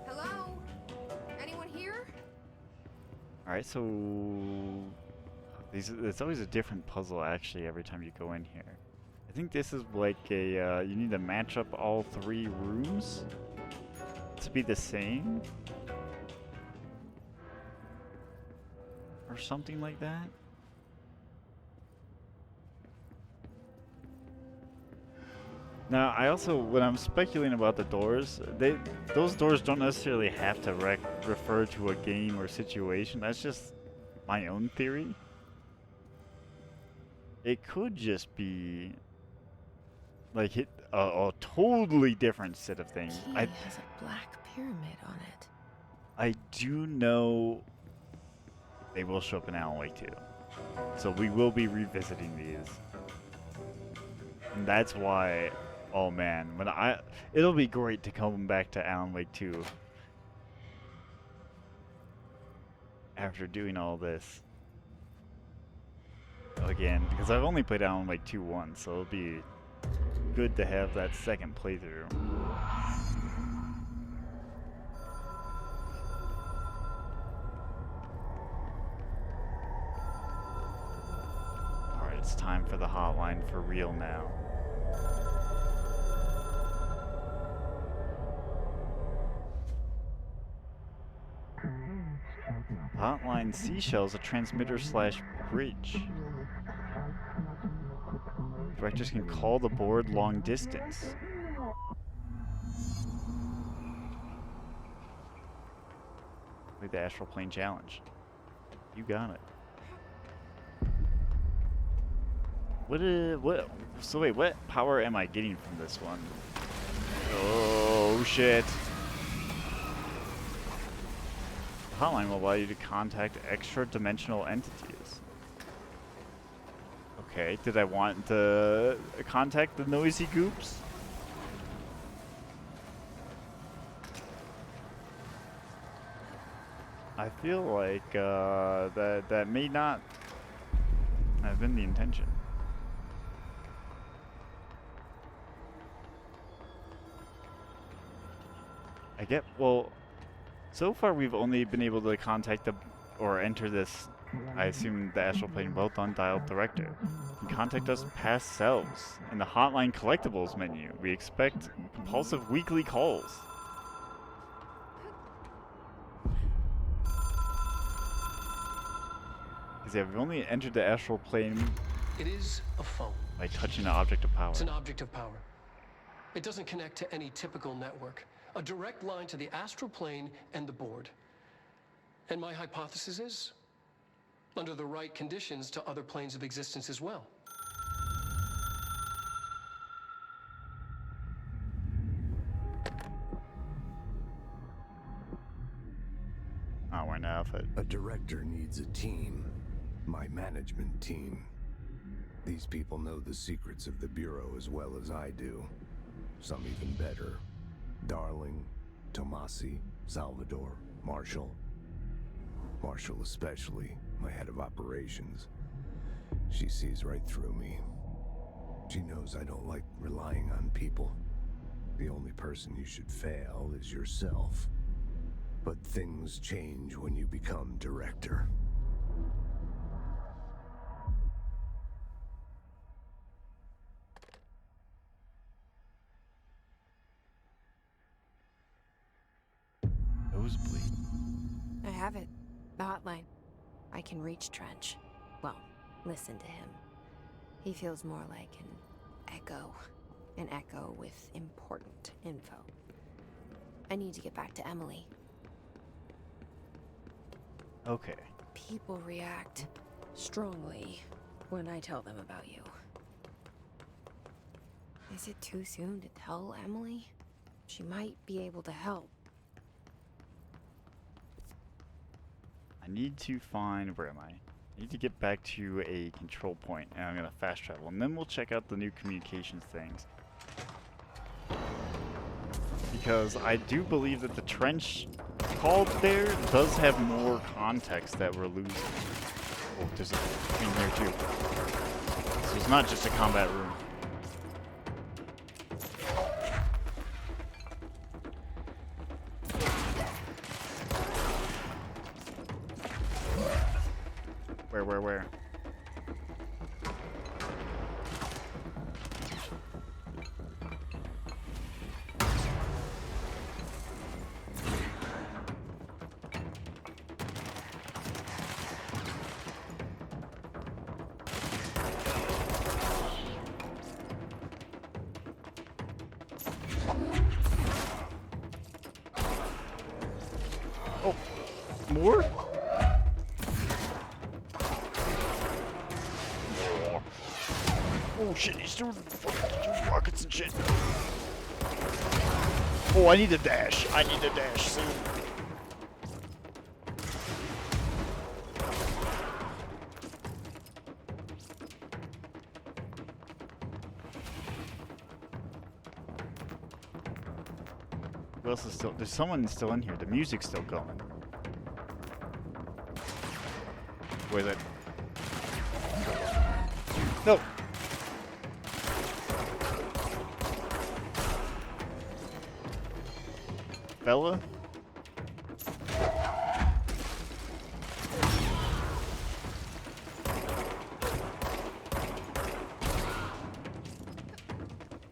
Hello? Anyone here? Alright, so it's always a different puzzle actually every time you go in here. I think this is like a, you need to match up all 3 rooms to be the same. Or something like that. Now, I also, when I'm speculating about the doors, those doors don't necessarily have to refer to a game or situation. That's just my own theory. It could just be like a totally different set of things. Key has a black pyramid on it. I do know they will show up in Alan Wake 2. So we will be revisiting these. And that's why Oh man, it'll be great to come back to Alan Wake 2 after doing all this again, because I've only played Alan Wake 2 once, so it'll be good to have that second playthrough. Alright, it's time for the hotline for real now. Hotline Seashell's a transmitter / bridge. Directors can call the board long distance. Play the Astral Plane Challenge. You got it. So wait, what power am I getting from this one? Oh shit. The hotline will allow you to contact extra-dimensional entities. Okay, did I want to contact the noisy goops? I feel like that may not have been the intention. Well, so far we've only been able to contact or enter this, I assume, the Astral Plane well-done-dialed director. You can contact us past selves in the Hotline Collectibles menu. We expect compulsive weekly calls. Because yeah, we've only entered the Astral Plane. It is a phone. By touching an object of power. It's an object of power. It doesn't connect to any typical network. A direct line to the astral plane and the board. And my hypothesis is, under the right conditions, to other planes of existence as well. Oh, we're now fit. A director needs a team. My management team. These people know the secrets of the Bureau as well as I do. Some even better. Darling, Tomasi, Salvador, Marshall. Marshall especially, my head of operations. She sees right through me. She knows I don't like relying on people. The only person you should fail is yourself. But things change when you become director. Nosebleed. I have it. The hotline. I can reach Trench. Well, listen to him. He feels more like an echo. An echo with important info. I need to get back to Emily. Okay. People react strongly when I tell them about you. Is it too soon to tell Emily? She might be able to help. I need to find, where am I? I need to get back to a control point, and I'm gonna fast travel, and then we'll check out the new communications things. Because I do believe that the trench called there does have more context that we're losing. Oh, there's a thing here too. So it's not just a combat room. Where? Oh, more? Oh shit, he's doing fucking rockets and shit. Oh, I need a dash. I need a dash soon. else is still? There's someone still in here. The music's still going. Where is it? No. Bella?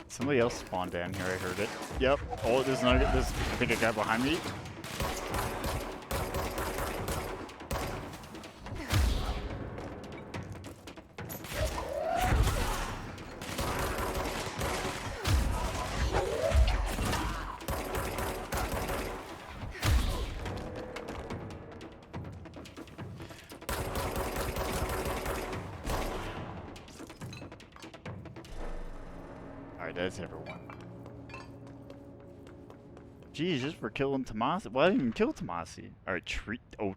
Somebody else spawned down here, I heard it. Yep. Oh, there's another, I think a guy behind me. Alright, that's everyone. Geez, just for killing Tomasi. Well, I didn't even kill Tomasi. Alright,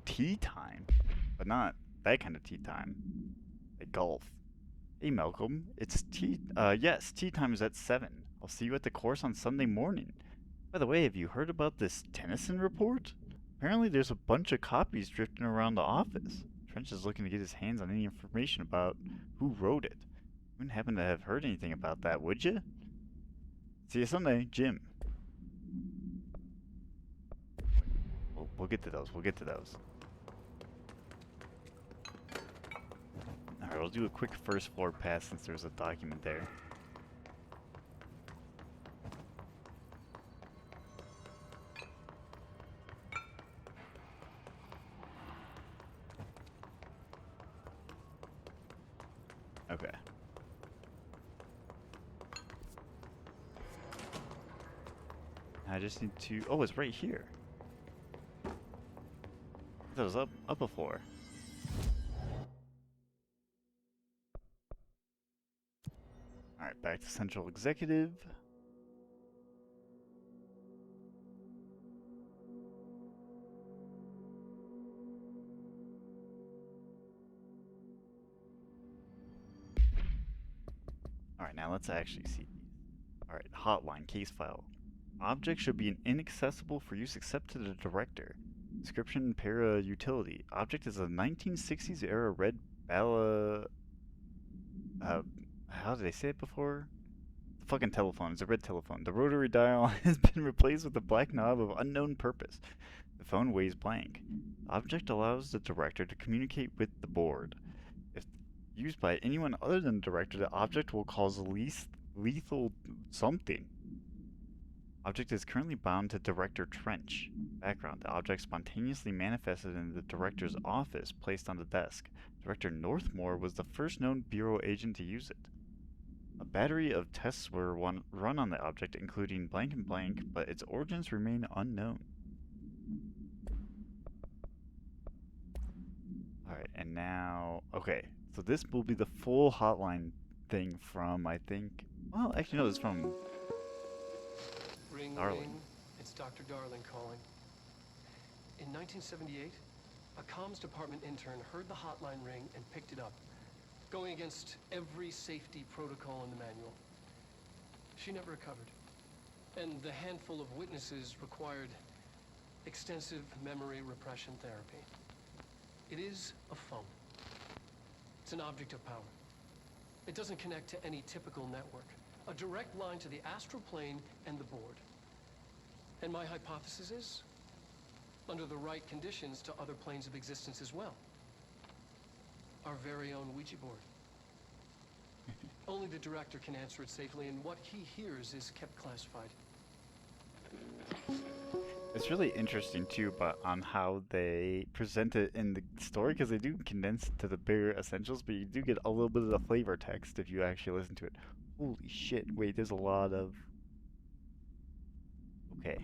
tea time. But not that kind of tea time. Like golf. Hey Malcolm, it's tea, yes, tea time is at 7. I'll see you at the course on Sunday morning. By the way, have you heard about this Tennyson report? Apparently there's a bunch of copies drifting around the office. Trench is looking to get his hands on any information about who wrote it. You wouldn't happen to have heard anything about that, would you? See you Sunday, Jim. We'll get to those. We'll get to those. Alright, we'll do a quick first floor pass since there's a document there. Okay. I just need to... Oh, it's right here. That was up a floor. Alright, back to Central Executive. Alright, now let's actually see. Alright, hotline, case file. Object should be inaccessible for use except to the director. Description, para utility. Object is a 1960s era red Bala... how did I say it before? The fucking telephone. It's a red telephone. The rotary dial has been replaced with a black knob of unknown purpose. The phone weighs blank. The object allows the director to communicate with the board. If used by anyone other than the director, the object will cause lethal something. Object is currently bound to Director Trench. Background. The object spontaneously manifested in the director's office, placed on the desk. Director Northmore was the first known Bureau agent to use it. A battery of tests were run on the object, including blank and blank, but its origins remain unknown. Alright, and now... Okay, so this will be the full hotline thing from, I think... Well, actually no, it's from... Ring, Darling. ring. It's Dr. Darling calling. In 1978, a comms department intern heard the hotline ring and picked it up, going against every safety protocol in the manual. She never recovered, and the handful of witnesses required extensive memory repression therapy. It is a phone. It's an object of power. It doesn't connect to any typical network. A direct line to the astral plane and the board. And my hypothesis is, under the right conditions, to other planes of existence as well. Our very own Ouija board. Only the director can answer it safely, and what he hears is kept classified. It's really interesting too, but on how they present it in the story, because they do condense it to the bare essentials, but you do get a little bit of the flavor text if you actually listen to it. Holy shit, wait, there's a lot of... Okay.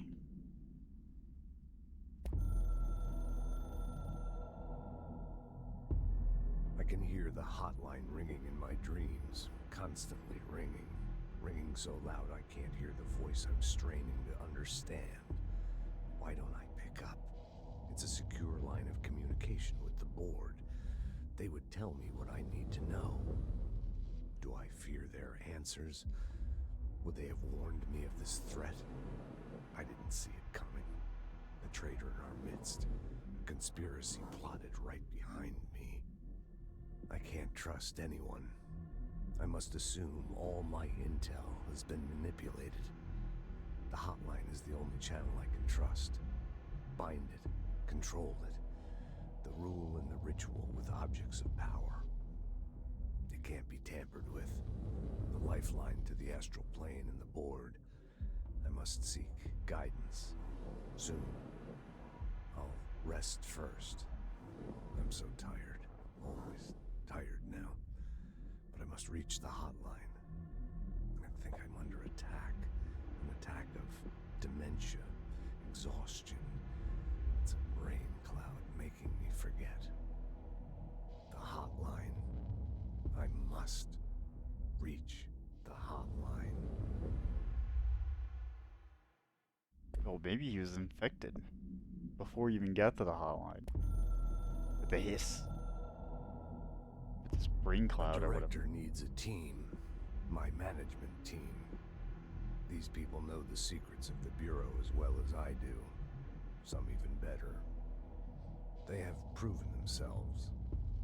I can hear the hotline ringing in my dreams, constantly ringing. Ringing so loud I can't hear the voice I'm straining to understand. Why don't I pick up? It's a secure line of communication with the board. They would tell me what I need to know. Do I fear their answers? Would they have warned me of this threat? I didn't see it a traitor in our midst. A conspiracy plotted right behind me. I can't trust anyone. I must assume all my intel has been manipulated. The hotline is the only channel I can trust. Bind it, control it. The rule and the ritual with objects of power. It can't be tampered with. The lifeline to the astral plane and the board. I must seek guidance. Soon. I'll rest first. I'm so tired. Always tired now. But I must reach the hotline. I think I'm under attack. An attack of dementia, exhaustion. It's a brain cloud making me forget. The hotline. I must reach the hotline. Well, maybe he was infected before he even got to the hotline. With the hiss. With this brain cloud A or whatever. director needs a team. My management team. These people know the secrets of the Bureau as well as I do. Some even better. They have proven themselves.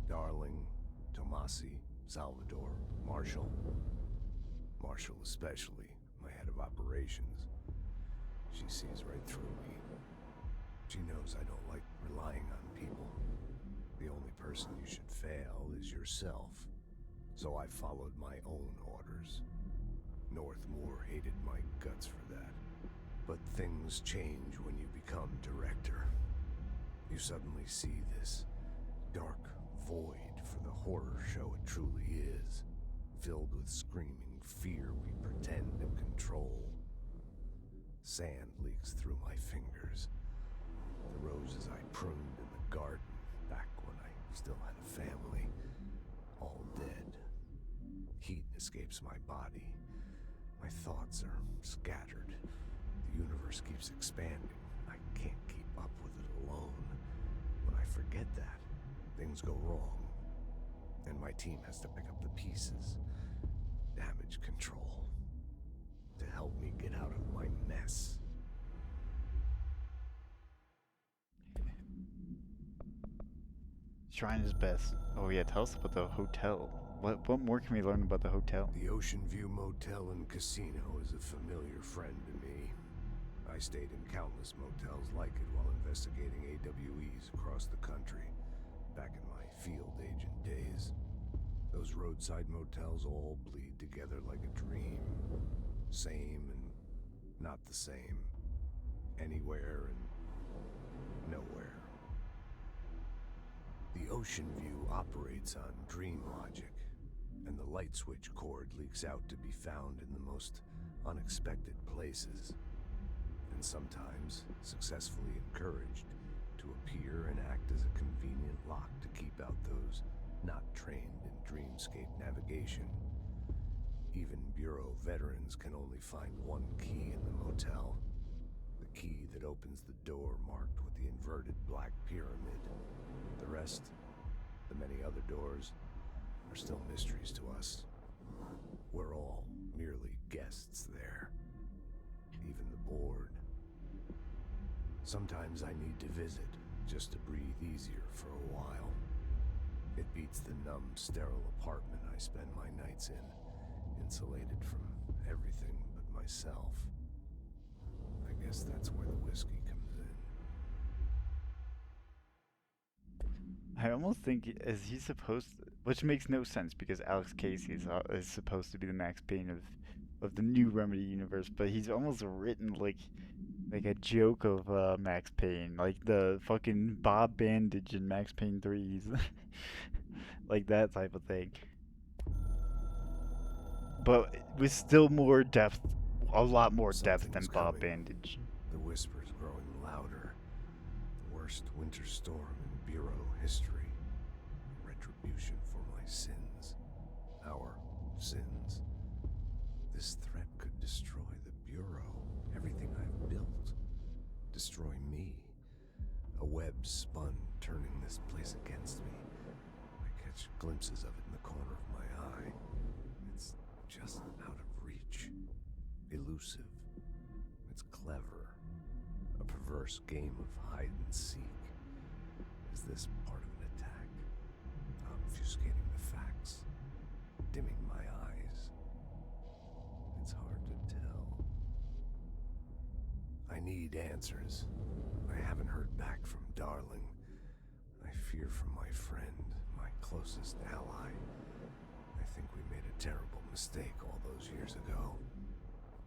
Darling, Tomasi, Salvador, Marshall. Marshall especially, my head of operations. She sees right through me. She knows I don't like relying on people. The only person you should fail is yourself. So I followed my own orders. Northmore hated my guts for that. But things change when you become director. You suddenly see this dark void for the horror show it truly is, filled with screaming fear we pretend to control. Sand leaks through my fingers. The roses I pruned in the garden back when I still had a family, all dead. Heat escapes my body. My thoughts are scattered. The universe keeps expanding. I can't keep up with it alone. When I forget that, things go wrong. And my team has to pick up the pieces. Damage control. To help me get out of my mess. He's trying his best. Oh yeah, tell us about the hotel. What more can we learn about the hotel? The Ocean View Motel and Casino is a familiar friend to me. I stayed in countless motels like it while investigating AWEs across the country, back in my field agent days. Those roadside motels all bleed together like a dream. Same and not the same. Anywhere and nowhere. The Ocean View operates on dream logic, and the light switch cord leaks out to be found in the most unexpected places, and sometimes successfully encouraged to appear and act as a convenient lock to keep out those not trained in dreamscape navigation. Even Bureau veterans can only find one key in the motel. The key that opens the door marked with the inverted black pyramid. The rest, the many other doors, are still mysteries to us. We're all merely guests there. Even the board. Sometimes I need to visit, just to breathe easier for a while. It beats the numb, sterile apartment I spend my nights in, insulated from everything but myself. I guess that's where the whiskey comes in. I almost think is he supposed to, which makes no sense because Alex Casey is supposed to be the Max Payne of the new Remedy universe, but he's almost written like a joke of Max Payne, like the fucking Bob Bandage in Max Payne 3. Like that type of thing. But with still more depth, a lot more depth than Bob Bandage. The whispers growing louder. The worst winter storm in Bureau history. Retribution for my sins. Our sins. This threat could destroy the Bureau. Everything I've built. Destroy me. A web spun, turning this place against me. I catch glimpses of it in the corner of my eye. It's just out of reach. Elusive. It's clever. A perverse first game of hide and seek. Is this part of an attack? Obfuscating the facts? Dimming my eyes? It's hard to tell. I need answers. I haven't heard back from Darling. I fear for my friend, my closest ally. I think we made a terrible mistake all those years ago.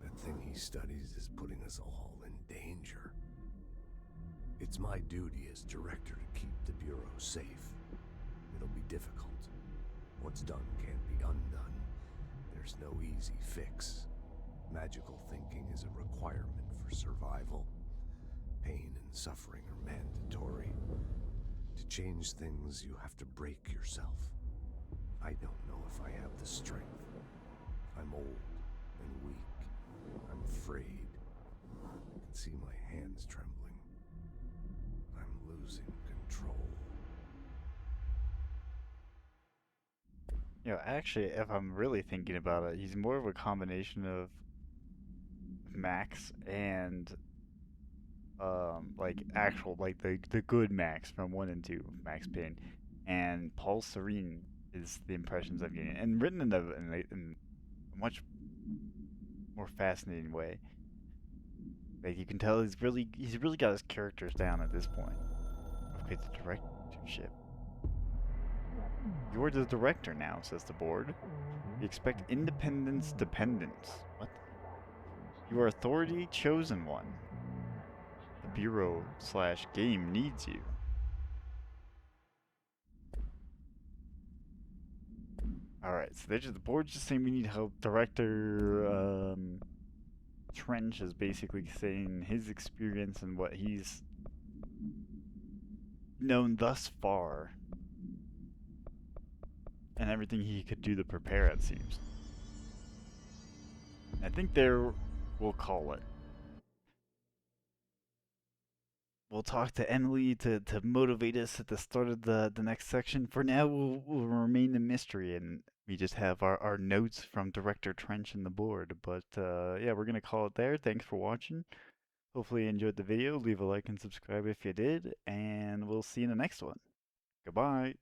That thing he studies is putting us all in danger. It's my duty as director to keep the Bureau safe. It'll be difficult. What's done can't be undone. There's no easy fix. Magical thinking is a requirement for survival. Pain and suffering are mandatory. To change things, you have to break yourself. I don't know if I have the strength. I'm old and weak. I'm afraid. I can see my hands trembling. I'm losing control. You know, actually, if I'm really thinking about it, he's more of a combination of Max and like actual, like the good Max from 1 and 2, Max Payne, and Paul Serene is the impressions I'm getting, and written in a much more fascinating way. Like you can tell he's really got his characters down at this point. Okay, the directorship. You're the director now, says the board. We expect independence, dependence. What? You are authority chosen one. The Bureau/game needs you. Alright, so they're just, the board's just saying we need help. Director Trench is basically saying his experience and what he's known thus far. And everything he could do to prepare, it seems. I think we'll call it. We'll talk to Emily to motivate us at the start of the next section. For now, we'll remain a mystery, and we just have our notes from Director Trench and the board. But yeah, we're going to call it there. Thanks for watching. Hopefully you enjoyed the video. Leave a like and subscribe if you did, and we'll see you in the next one. Goodbye.